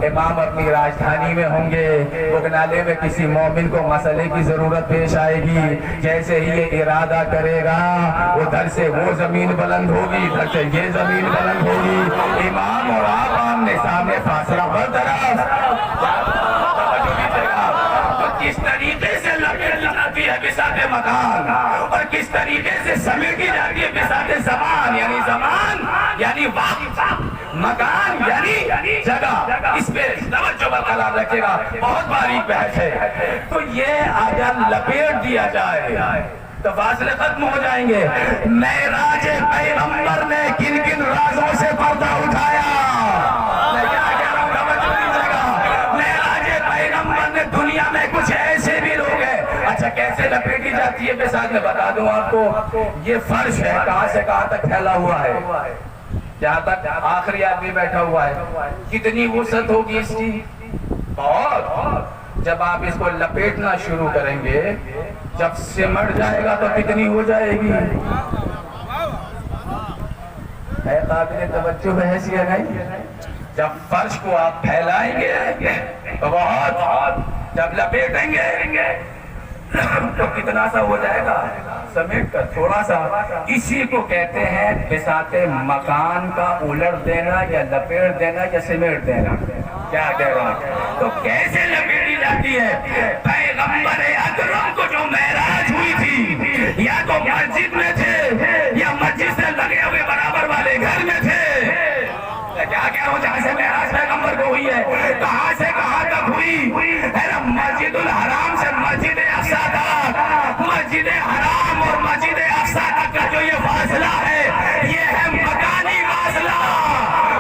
امام اپنی راجدھانی میں ہوں گے، بکنالے میں کسی مومن کو مسئلے کی ضرورت پیش آئے گی، جیسے ہی یہ ارادہ کرے گا ادھر سے وہ زمین بلند ہوگی، ادھر سے یہ زمین بلند ہوگی، امام اور آپ آمنے سامنے، فاصلہ برطرف۔ مکان، اور کس طریقے سے سمیٹی جاتی ہے بساط زمان، یعنی زمان یعنی وقت، مکان یعنی جگہ. اس پہ توجہ برقرار رکھے گا، بہت باریک بحث ہے. تو یہ اگر لپیٹ دیا جائے تو فاصلے ختم ہو جائیں گے. معراج پیغمبر نے کن کن رازوں سے پردہ اٹھایا؟ میں کیا کہہ رہا ہوں، توجہ دیجیے گا. معراج پیغمبر نے دنیا میں کچھ ایسے بھی لوگ ہیں. اچھا کیسے لپیٹی جاتی ہے میں ساتھ میں بتا دوں آپ کو. یہ فرش ہے، کہاں سے کہاں تک پھیلا ہوا ہے، جہاں تک آخری آدمی بیٹھا ہوا ہے. کتنی وسعت ہوگی اس کی؟ بہت. جب آپ اس کو لپیٹنا شروع کریں گے، جب سمٹ جائے گا تو کتنی ہو جائے گی؟ ہے قابل توجہ بحث یا نہیں؟ جب فرش کو آپ پھیلائیں گے تو بہت، جب لپیٹیں گے تو کتنا سا ہو جائے گا؟ سمیٹ کر تھوڑا سا. اسی کو کہتے ہیں بساط مکان کا الٹ دینا یا لپیٹ دینا یا سمیٹ دینا. کیا کہہ رہا ہوں؟ تو کیسے لپیٹی جاتی ہے؟ پیغمبر اکرم کو جو معراج ہوئی تھی، یا تو مسجد میں تھے یا مسجد سے لگے ہوئے برابر والے گھر میں تھے. کیا کہہ رہا ہوں؟ جہاں سے معراج پیغمبر کو ہوئی ہے، کہاں سے کہاں تک ہوئی؟ مسجد الحرام سے مسجد اقصی تک، مسجد حرام اور مسجد اقصی تک کا جو یہ فاصلہ ہے، یہ ہے مکانی فاصلہ.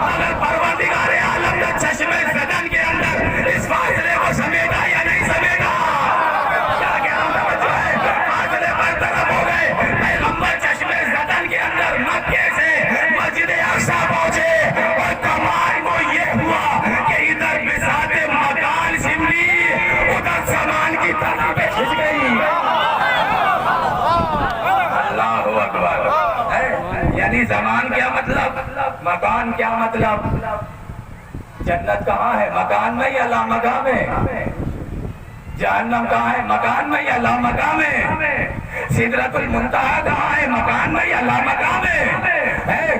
اگر پروردگار عالم نے چشمے زدن کے اندر اس فاصلے کو سمیٹا یا نہیں سمیٹا؟ کیا کہہ رہا ہوں؟ توجہ ہے. فاصلے برطرف ہو گئے. پیغمبر چشمے زدن کے اندر مکے سے مسجد اقصی پہنچے، اور کمال کو یہ ہوا کہ ادھر بساط مکان سملی، ادھر زمان کی ترتیبیں کھنچ گئی. اللہ اکبر. یعنی زمان کیا مطلب، مکان کیا مطلب؟ جنت کہاں ہے؟ مکان میں یا لامکان میں؟ جہنم کہاں ہے؟ مکان میں یا لامکان میں؟ سدرۃ المنتہا کہاں ہے؟ مکان میں یا لامکان میں؟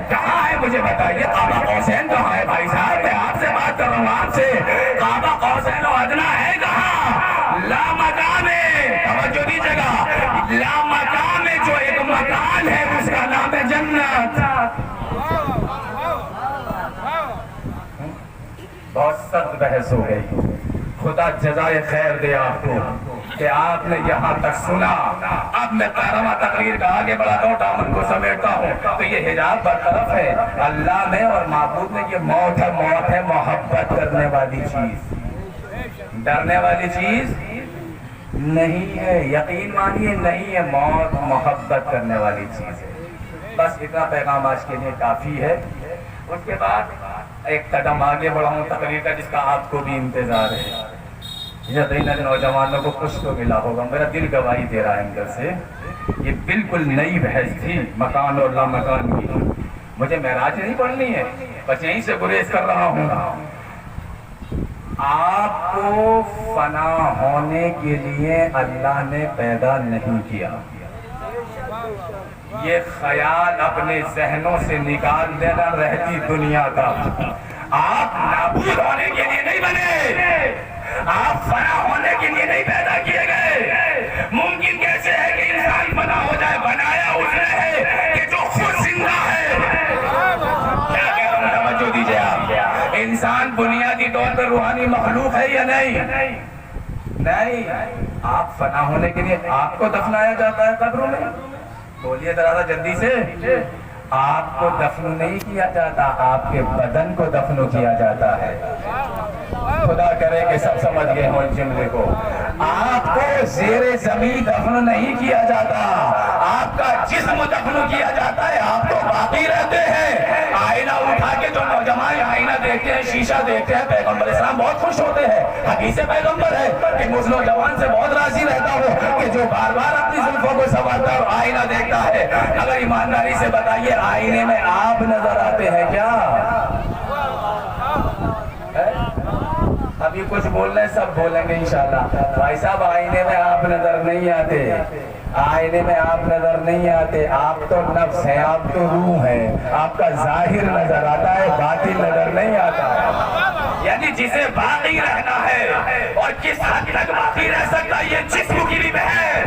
کہاں ہے مجھے بتائیے. قاب قوسین کہاں ہے بھائی صاحب؟ میں آپ سے بات کر رہا ہوں، آپ سے. قاب قوسین و ادنیٰ ہے کہاں؟ لامکان میں. توجہ دیجیے گا. لامکان میں جو ایک مکان ہے اس کا نام ہے جنت. بہت سخت بحث ہو گئی. خدا جزائے خیر دے آپ کو کہ آپ نے یہاں تک سنا. اب میں پیرامہ تقریر کا آگے بڑھاتا ہوں، دامن کو سمیٹتا ہوں. تو یہ حجاب برطرف ہے اللہ میں اور معبود میں. یہ موت ہے، موت ہے محبت کرنے والی چیز، ڈرنے والی چیز نہیں ہے. یقین مانیے نہیں ہے، موت محبت کرنے والی چیز ہے. بس اتنا پیغام آج کے لیے کافی ہے. اس کے بعد ایک قدم آگے بڑھاؤں تقریر کا، جس کا آپ کو بھی انتظار ہے. یقیناً نوجوانوں کو کچھ تو ملا ہوگا. میرا دل گواہی دے رہا ہے اندر سے. یہ بالکل نئی بحث تھی مکان اور لامکان کی. مجھے معراج نہیں پڑھنی ہے، بس یہیں سے گریز کر رہا ہوں. آپ کو فنا ہونے کے لیے اللہ نے پیدا نہیں کیا. یہ خیال اپنے ذہنوں سے نکال دینا رہتی دنیا کا. آپ نابود ہونے کے لیے نہیں بنے، آپ فنا ہونے کے لیے نہیں پیدا کیے گئے. ممکن کیسے ہے کہ انسان فنا ہو جائے؟ بنایا اس نے ہے کہ جو خود زندہ ہے. کیا کہہ رہا ہوں؟ توجہ دیجیے آپ. انسان بنیادی طور پر روحانی مخلوق ہے یا نہیں؟ نہیں. آپ فنا ہونے کے لیے آپ کو دفنایا جاتا ہے قبروں میں. بولیے ذرا جلدی سے. آپ کو دفن نہیں کیا جاتا، آپ کے بدن کو دفن کیا جاتا ہے. خدا کرے کہ سب سمجھ گئے ہوں اس جملے کو. آپ کو زیر زمین دفن نہیں کیا جاتا، آپ کا جسم دفن کیا جاتا ہے. آپ تو باقی رہتے ہیں. آئینہ اٹھا کے جو نوجوان آئینہ دیکھتے ہیں، شیشہ دیکھتے ہیں، پیغمبر اسلام بہت خوش ہوتے ہیں. حدیث پیغمبر ہے کہ مجھ نوجوان سے بہت راضی رہتا ہوں کہ جو بار بار اپنی زلفوں کو سنوارتا ہے اور آئینہ دیکھتا ہے. اگر ایمانداری سے بتائیے آئینے میں آپ نظر آتے ہیں کیا؟ ابھی کچھ بول رہے ہیں، سب بولیں گے انشاءاللہ. بھائی صاحب آئینے میں آپ نظر نہیں آتے، آئینے میں آپ نظر نہیں آتے. آپ تو نفس ہیں، آپ تو روح ہیں. آپ کا ظاہر نظر آتا ہے، باطن نظر نہیں آتا ہے. یعنی جسے باقی رہنا ہے اور کس حد تک باقی رہ سکتا ہے، یہ جسم کی بھی بحث.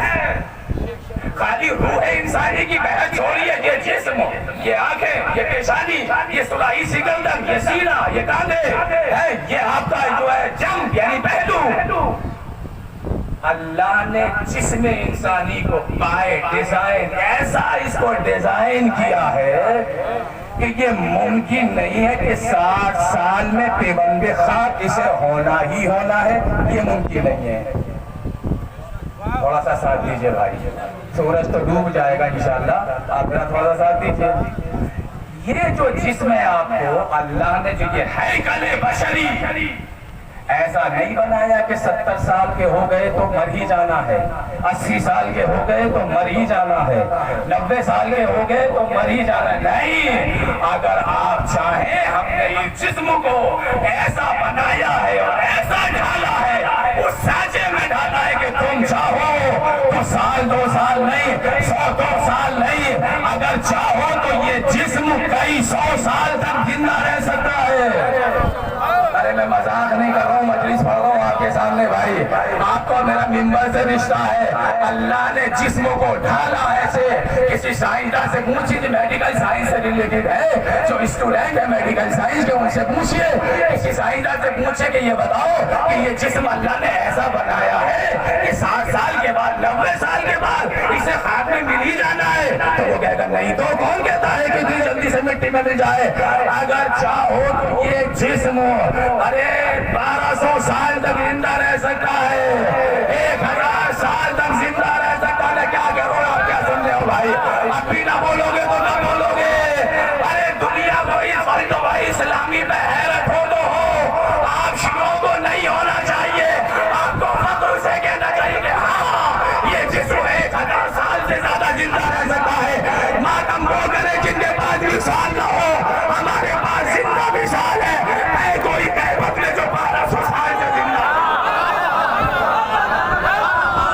خالی روح انسانی کی بحث چھوڑیے، یہ جسم، یہ آنکھیں، یہ پیشانی، یہ سلائی سکندر، یہ سینہ، یہ کاندھے، یہ آپ کا جو ہے جنگ یعنی پہلو، اللہ نے جسم انسانی کو پائے ڈیزائن ایسا اس کو ڈیزائن کیا ہے کہ یہ ممکن نہیں ہے کہ 60 سال میں پیوند خاک اسے ہونا ہی ہونا ہے، یہ ممکن نہیں ہے۔ تھوڑا سا ساتھ دیجئے بھائی، سورج تو ڈوب جائے گا انشاءاللہ، آپ میرا تھوڑا سا ساتھ دیجئے۔ یہ جو جسم ہے آپ کو اللہ نے جو یہ ہیکل بشری ایسا نہیں بنایا کہ 70 سال کے ہو گئے تو مر ہی جانا ہے، 80 سال کے ہو گئے تو مر ہی جانا ہے، 90 سال کے ہو گئے تو مر ہی جانا ہے۔ نہیں، اگر آپ چاہیں ہم نے اس جسم کو ایسا بنایا ہے اور ایسا ڈھالا ہے، اس سانچے میں ڈھالا ہے کہ تم چاہو تو سال 2 سال نہیں، 100 سال نہیں، اگر چاہو تو یہ جسم کئی 100 سال تک زندہ رہ سکتا ہے۔ ارے میں مذاق نہیں کر رہا ہوں، مجلس پڑھ رہا ہوں آپ کے سامنے بھائی، آپ کو میرا ممبر سے رشتہ ہے۔ اللہ نے جسم کو ڈھالا ایسے، کسی سائنسداں سے پوچھیے جو میڈیکل سائنس سے ریلیٹڈ ہے، جو اسٹوڈنٹ ہے میڈیکل سائنس کے، ان سے پوچھیے، کسی سائنسداں سے پوچھے کہ یہ بتاؤ کہ یہ جسم اللہ نے ایسا بنایا ہے کہ 60 سال کے بعد 90 سال کے بعد اسے خاک میں مل ہی جانا ہے، تو وہ کہے گا نہیں تو کون کہتا ہے کہ اتنی جلدی سے مٹی میں مل جائے؟ اگر چاہو تو یہ جسم ارے 1200 سال تک زندہ رہ سکتا ہے، 1000 سال تک زندہ رہ سکتا ہے۔ کیا کرو آپ کیا سن رہے ہو بھائی؟ اب بھی نہ بولو گے تو نہ بولو گے۔ ارے دنیا کو یہ سمجھ دو بھائی، اسلامی میں حیرت ہو تو ہو، آپ شیعوں کو نہیں ہونا چاہیے، آپ کو فخر سے کہنا چاہیے کہ ہاں یہ جسم 1000 سال سے زیادہ زندہ رہ سکتا ہے۔ ماتم وہ کرے جن کے پاس مثال نہ ہو، ہمارے پاس زندہ مثال ہے۔ کوئی کہہ میں جو 1200 سال سے زندہ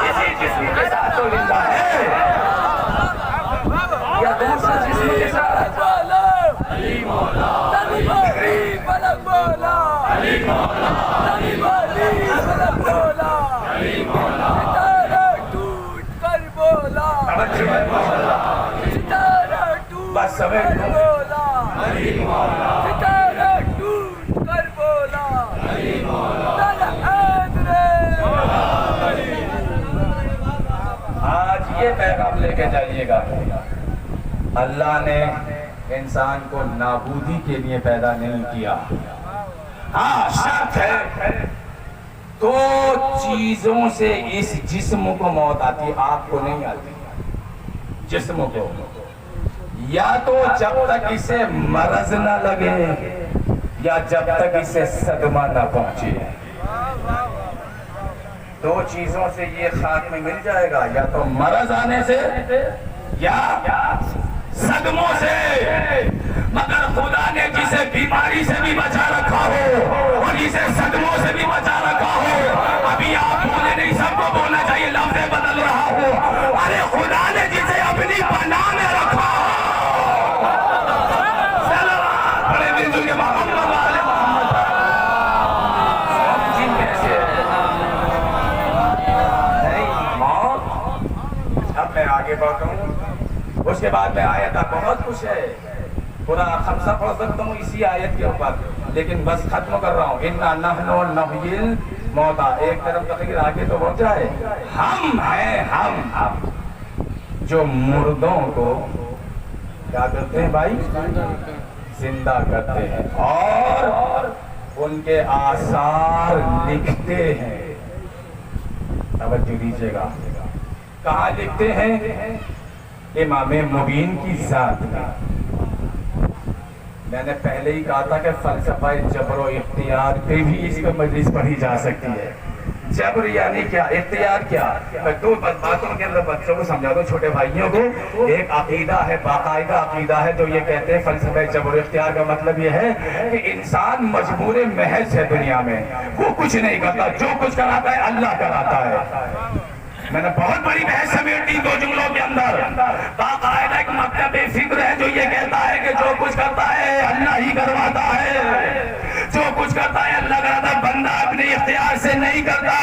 اسی جسم کے ساتھ تو زندہ ہے یا دوسرے جسم کے ساتھ؟ علی مولا غریب ملک مولا، علی مولا غریب ملک مولا، علی مولا ستارہ ٹوٹ کر بولا، ستارہ ٹوٹ کر بولا، علی مولا ستارہ ٹوٹ کر بولا، علی مولا آج یہ پیغام لے کے جائیے گا، اللہ نے انسان کو نابودی کے لیے پیدا نہیں کیا۔ ہاں شرط ہے، 2 چیزوں سے اس جسم کو موت آتی، آپ کو نہیں آتی، جسم کو، یا تو جب تک اسے مرض نہ لگے یا جب تک اسے صدمہ نہ پہنچے۔ 2 چیزوں سے یہ خاک میں مل جائے گا، یا تو مرض آنے سے یا صدموں سے۔ مگر خدا نے جسے بیماری سے بھی بچا رکھا ہو اور جسے صدموں سے بھی بچا رکھا ہو، ابھی آپ بولے نہیں، سب کو بولنا چاہیے، لفظ بدل رہا ہو، ارے خدا نے جسے اپنی پناہ میں رکھا ہو، سلام بڑے بزرگ محمد والے محمد، جن کیسے موت۔ اب میں آگے بڑھتا ہوں، اس کے بعد میں آیت بہت کچھ ہے، پورا خمسہ پڑھ سکتا ہوں اسی آیت کے اوپر، لیکن بس ختم کر رہا ہوں۔ اِنَّا نَحْنُ نُحْيِي الْمَوْتَىٰ، ایک طرف تقریر آگے تو ہو جائے، ہم ہیں، ہم جو مردوں کو کیا کرتے ہیں بھائی؟ زندہ کرتے ہیں اور ان کے آثار لکھتے ہیں۔ توجہ دیجیے گا، کہاں لکھتے ہیں؟ امام مبین کی ذات میں نے پہلے ہی کہا تھا کہ فلسفہ جبر و اختیار پہ بھی اس پہ مجلس پڑھی جا سکتی ہے۔ جبر یعنی کیا، اختیار کیا؟ میں 2 باتوں کے اندر بچوں کو سمجھا دوں، چھوٹے بھائیوں کو۔ ایک عقیدہ ہے، باقاعدہ عقیدہ ہے، جو یہ کہتے ہیں فلسفہ جبر و اختیار کا مطلب یہ ہے کہ انسان مجبور محض ہے دنیا میں، وہ کچھ نہیں کرتا، جو کچھ کراتا ہے اللہ کراتا ہے۔ میں نے بہت بڑی بحث سمیٹ دی 2 جملوں کے اندر۔ باقاعدہ ایک مکتب فکر ہے جو یہ کہتا ہے کہ جو کچھ کرتا ہے اللہ ہی کرواتا ہے، جو کچھ کرتا ہے اللہ کراتا ہے، بندہ اپنے اختیار سے نہیں کرتا۔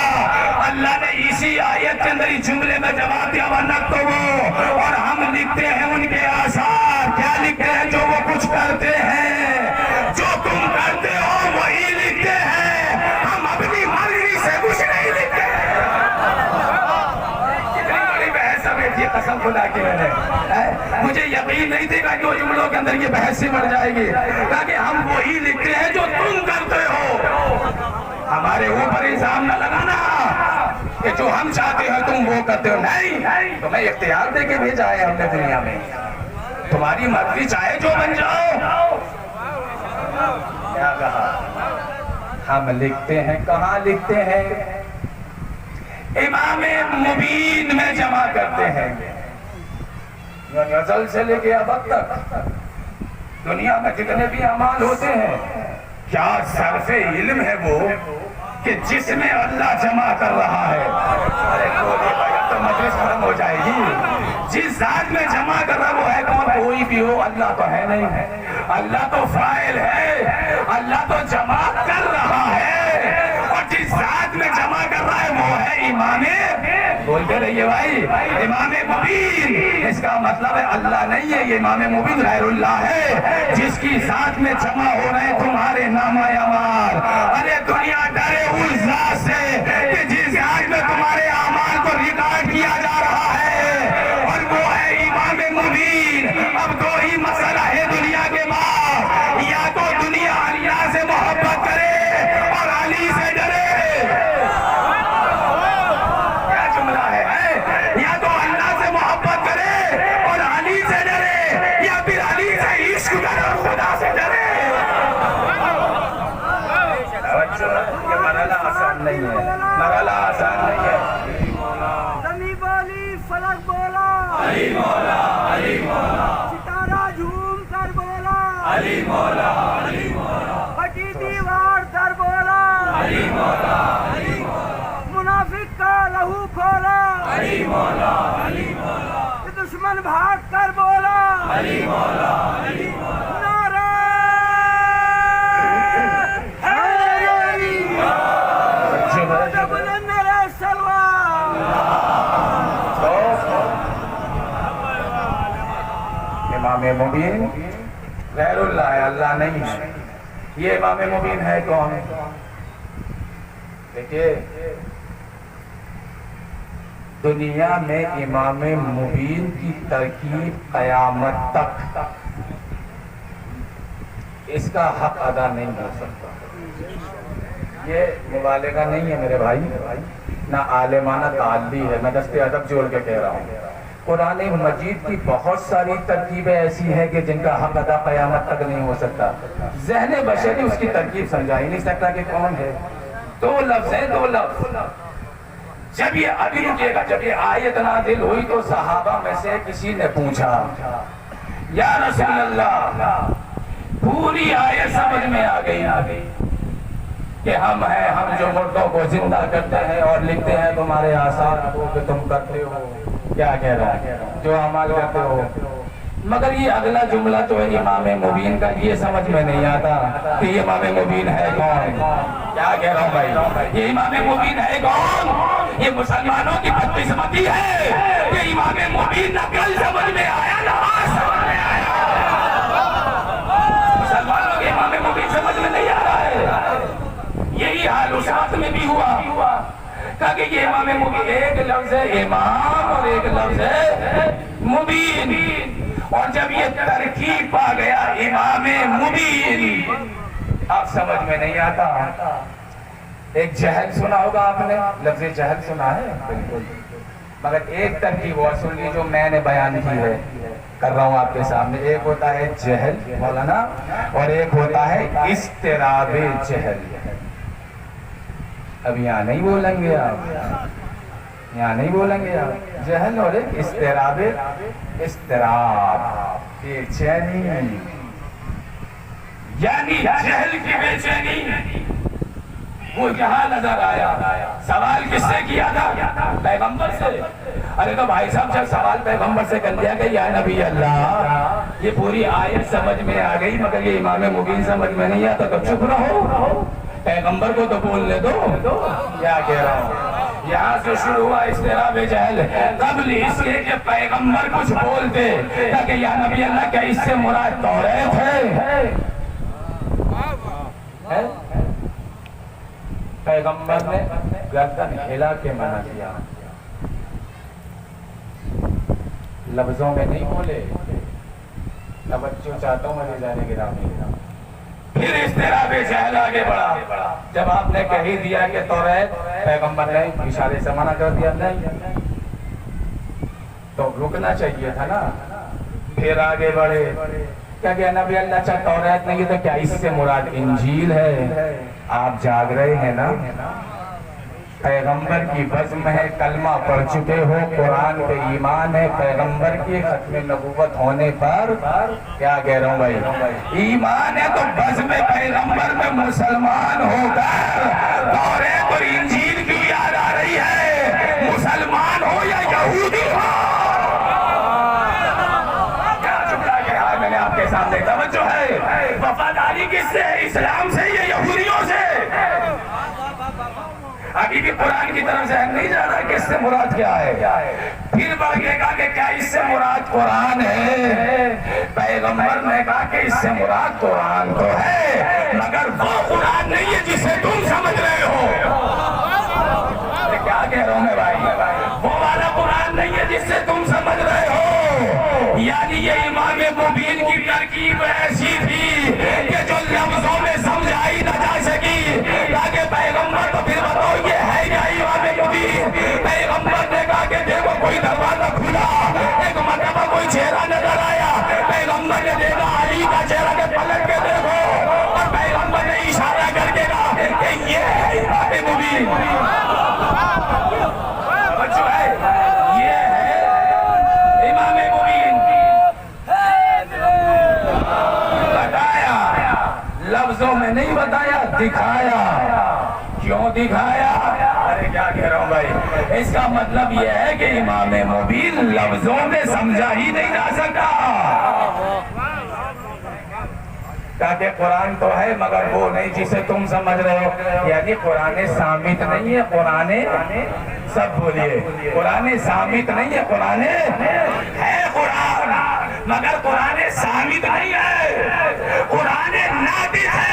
اللہ نے اسی آیت کے اندر اگر اس جملے میں جواب دیا ورنہ تو وہ، اور ہم لکھتے ہیں ان کے آثار، کیا لکھتے ہیں؟ جو وہ کچھ کرتے ہیں، جو تم کرتے ہو وہی لکھتے ہیں، ہم اپنی مرضی سے کچھ نہیں لکھتے ہیں۔ کتنی بڑی بحث سمیت یہ قسم خدا کی میں نے، مجھے یقین نہیں تھا کہ دو جملوں کے اندر یہ بحث سے بڑھ جائے گی، تاکہ ہم وہی لکھتے ہیں جو تم کرتے ہو۔ ہمارے اوپر الزام نہ لگانا کہ جو ہم چاہتے ہیں تم وہ کرتے ہو، نہیں، تمہیں اختیار دے کے بھیجا ہے ہم نے دنیا میں، تمہاری مرضی چاہے جو بن جاؤ۔ کیا کہا؟ ہم لکھتے ہیں، کہاں لکھتے ہیں؟ امام مبین میں جمع کرتے ہیں، یعنی ازل سے لے کے اب تک دنیا میں جتنے بھی اعمال ہوتے ہیں، کیا صرف علم ہے وہ کہ جس میں اللہ جمع کر رہا ہے؟ ارے بولے بھائی، اب تو مجلس ختم ہو جائے گی۔ جس ذات میں جمع کر رہا وہ ہے کون؟ کوئی بھی ہو، اللہ تو ہے نہیں، اللہ تو فاعل ہے، اللہ تو جمع کر رہا ہے، اور جس ذات میں جمع کر رہا ہے وہ ہے امام، بولتے رہیے بھائی، امام مبین۔ اس کا مطلب ہے اللہ نہیں ہے، یہ امام مبین غیر اللہ ہے، جس کی ذات میں جمع ہو رہے ہیں تمہارے نامہ اعمال۔ ارے دنیا ڈرے اس ذات سے کہ جس ذات میں تمہارے اعمال کو ریکارڈ کیا جا رہا ہے، اور وہ ہے امام مبین۔ اب دو ہی مسئلہ ہے دنیا کے بعد، یا تو دنیا اللہ سے محبت کرے اور علی سے ڈرے، کیا جملہ ہے، یا تو اللہ سے محبت کرے اور علی سے ڈرے، یا پھر علی سے عشق کرے اور خدا سے ڈرے۔ یہ مرحلہ آسان نہیں ہے، مرحلہ آسان نہیں ہے۔ زمین بولی فلک بولا، علی مولا، علی مولا، ستارہ جھوم کر بولا، علی مولا، علی مولا، پھٹی دیوار در بولا، علی مولا، علی مولا، منافق کا لہو کھولا، علی مولا، علی مولا، دشمن بھاگ کر بولا، علی مولا، علی مولا، نعرہ حیدری، بلند نعرہ سلوان۔ امام مبین غیر اللہ ہے، اللہ نہیں ہے۔ یہ امام مبین ہے کون؟ دیکھیے دنیا میں امام مبین کی ترکیب قیامت تک اس کا حق ادا نہیں ہو سکتا۔ یہ مبالغہ نہیں ہے میرے بھائی، نہ عالمانہ تعلی ہے، میں دست ادب جوڑ کے کہہ رہا ہوں۔ قرآن مجید کی بہت ساری ترکیبیں ایسی ہیں کہ جن کا حق ادا قیامت تک نہیں ہو سکتا۔ ذہن بشری اس کی ترکیب سمجھا ہی نہیں سکتا کہ کون ہے۔ دو لفظ ہیں، دو لفظ۔ جب یہ ابھی رکیے گا، جب یہ آیت نازل ہوئی تو صحابہ میں سے کسی نے پوچھا یا رسول اللہ، پوری آیت سمجھ میں آ گئی کہ ہم ہیں، ہم جو مردوں کو زندہ کرتے ہیں اور لکھتے ہیں تمہارے آثار کو کہ تم کرتے ہو، کیا کہہ رہا ہے، جو عمل کرتے ہو۔ مگر یہ اگلا جملہ تو ہے امام مبین کا، یہ سمجھ میں نہیں آتا کہ یہ امام مبین ہے کون۔ کیا کہہ رہا ہوں بھائی، یہ امام مبین ہے کون؟ یہ مسلمانوں کی بدقسمتی ہے کہ امام مبین نہ کل سمجھ میں آیا نہ آج سمجھ میں آیا۔ مسلمانوں کے امام مبین سمجھ میں نہیں آ رہا ہے۔ یہی حال اس وقت میں بھی ہوا کہ یہ امام مبین، ایک لفظ ہے امام اور ایک لفظ ہے مبین، اور جب یہ ترکیب پا گیا امام مبین، اب سمجھ میں نہیں آتا۔ ایک جہل سنا ہوگا آپ نے، لفظ جہل سنا ہے بالکل، مگر ایک ترکیب وہ سن لی جو میں نے بیان کی ہے، کر رہا ہوں آپ کے سامنے۔ ایک ہوتا ہے جہل مولانا، اور ایک ہوتا ہے اضطراب جہل۔ اب یہاں نہیں بولیں گے آپ، یہاں نہیں بولیں گے آپ، جہل اور ایک اضطراب، بے چینی، یعنی جہل کی بے چینی وہ یہاں نظر آیا۔ سوال کس سے کیا تھا؟ پیغمبر سے۔ ارے تو بھائی صاحب جب سوال پیغمبر سے کر دیا کہ یا نبی اللہ، یہ پوری آیت سمجھ میں آ گئی مگر یہ امام مبین سمجھ میں نہیں آتا، تو چپ رہو، پیغمبر کو تو بولنے دو۔ کیا کہہ رہا ہوں، یہاں سے شروع ہوا اضطراب جہل، قبل اس کے کہ پیغمبر کچھ بولتے تاکہ یا نبی اللہ کیا اس سے مراد توریت ہے؟ پیغمبر نے گردن ہلا کے منع کیا، لفظوں میں نہیں بولے۔ توجہ چاہتا ہوں میں جانے گرامی۔ پھر اضطراب جہل آگے بڑھا، جب آپ نے کہہ دیا کہ توریت، پیغمبر نے اشارے سے منع کر دیا نہیں تو رکنا چاہیے تھا نا۔ پھر آگے بڑھے، کیا کہ نبی اللہ چاہ توریت نہیں تو کیا اس سے مراد انجیل ہے؟ آپ جاگ رہے ہیں نا، پیغمبر کی بزم ہے، کلمہ پڑھ چکے ہو، قرآن پہ ایمان ہے، پیغمبر کی ختم نبوت ہونے پر کیا کہہ رہا ہوں بھائی، ایمان ہے تو بزم پیغمبر میں مسلمان ہو کر توریت اور انجیل کیوں یاد آ رہی ہے؟ مسلمان ہو یا یہودی ہو، کیا چکا کہ میں نے آپ کے سامنے توجہ ہے، وفاداری کس سے ہے؟ اسلام سے یا یہودیوں سے؟ ابھی بھی قرآن کی طرف سے نہیں جا رہا کہ اس سے مراد کیا ہے۔ پھر بڑھ کے کہا کہ کیا اس سے مراد قرآن ہے؟ پیغمبر نے کہا کہ اس سے مراد قرآن تو ہے مگر وہ قرآن نہیں ہے جسے تم سمجھ رہے ہو۔ کیا کہہ رہا ہوں میں بھائی، وہ والا قرآن نہیں ہے جس سے تم سمجھ رہے ہو۔ یعنی یہ امام مبین کی ترکیب ایسی تھی کہ جو لفظوں میں سمجھائی نہ جا سکی، تاکہ پیغمبر تو پھر بتاؤ یہ ہے کیا امام مبین؟ پیغمبر نے کہا کہ دیکھو کوئی دروازہ کھلا، ایک مرتبہ کوئی چہرہ نظر آیا، پیغمبر نے دیکھا علی کا چہرہ کہ پلٹ کے دیکھو، اور پیغمبر نے اشارہ کر کے کہا کہ یہ ہے امام مبین۔ بچو ہے یہ ہے امام مبین، بتایا لفظوں میں نہیں بتایا، دکھایا۔ کیوں دکھایا؟ ارے کیا کہہ رہا ہوں بھائی، اس کا مطلب یہ ہے کہ امام مبین لفظوں میں سمجھا ہی نہیں جا سکتا، تاکہ قرآن تو ہے مگر وہ نہیں جسے تم سمجھ رہے ہو۔ یعنی قرآن ثابت نہیں ہے، قرآن سب بولیے، قرآن ثابت نہیں ہے، قرآن ہے، قرآن مگر قرآن ثابت نہیں ہے، قرآن ناطق ہے،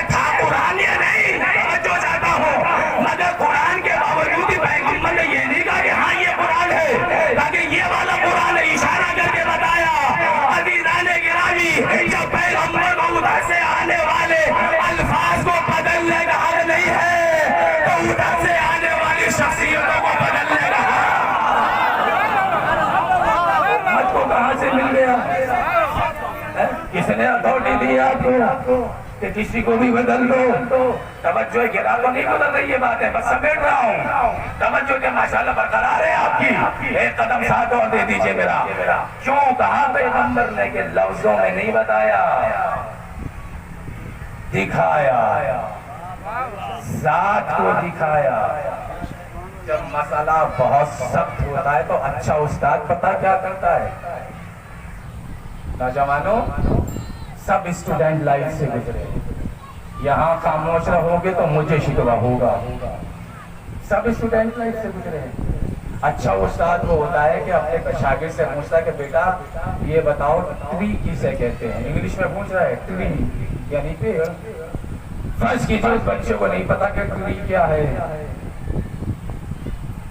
تھا قرآن یا نہیں جو چاہتا ہوں، مگر قرآن کے باوجود بھی پیغمبر نے یہ نہیں کہا کہ ہاں یہ قرآن ہے، تاکہ یہ والا قرآن اشارہ کر کے بتایا۔ عزیزان گرامی، جب پیغمبر کو ادھر سے آنے والے الفاظ کو بدلنے کا حق نہیں ہے تو ادھر سے آنے والی شخصیتوں کو بدلنے کا حق کو کہاں سے مل گیا؟ کس نے اتھارٹی دی آپ کو کہ کسی کو بھی بدل دو؟ توجہ گرا تو نہیں بدل رہی، یہ بات ہے، بس سمیٹ رہا ہوں۔ توجہ کہ ماشاءاللہ برقرار ہے آپ کی، ایک قدم ساتھ اور دے دیجئے میرا۔ کیوں کہا پیغمبر نے کہ لفظوں میں نہیں بتایا، دکھایا، ذات کو دکھایا۔ جب مسئلہ بہت سخت ہوتا ہے تو اچھا استاد پتہ کیا کرتا ہے؟ نوجوانوں، سب اسٹوڈنٹ لائف سے گزرے، یہاں خاموش رہو گے تو مجھے شکوہ ہوگا، سب اسٹوڈنٹ لائف سے گزرے ہیں۔ اچھا استاد وہ ہوتا ہے کہ اپنے شاگرد سے پوچھتا ہے کہ بیٹا یہ بتاؤ ٹری کسے کہتے ہیں؟ انگلش میں پوچھ رہا ہے ٹری یعنی پیڑ۔ فرض کیجیے اس بچے کو نہیں پتا کہ ٹری کیا ہے،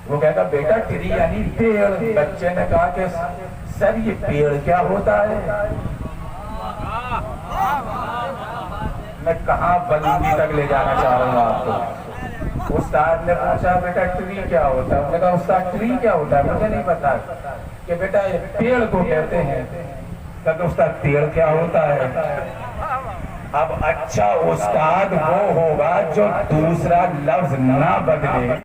وہ کہتا بیٹا ٹری یعنی پیڑ۔ بچے نے کہا کہ سر یہ پیڑ کیا ہوتا ہے؟ میں کہاں بلندی تک لے جانا چاہ رہا ہوں آپ کو۔ استاد نے پوچھا بیٹا ٹری کیا ہوتا ہے؟ میں نے کہا استاد ٹری کیا ہوتا ہے؟ مجھے نہیں پتا کہ بیٹا یہ پیڑ کو کہتے ہیں۔ کہ استاد پیڑ کیا ہوتا ہے؟ اب اچھا استاد وہ ہوگا جو دوسرا لفظ نہ بدلے۔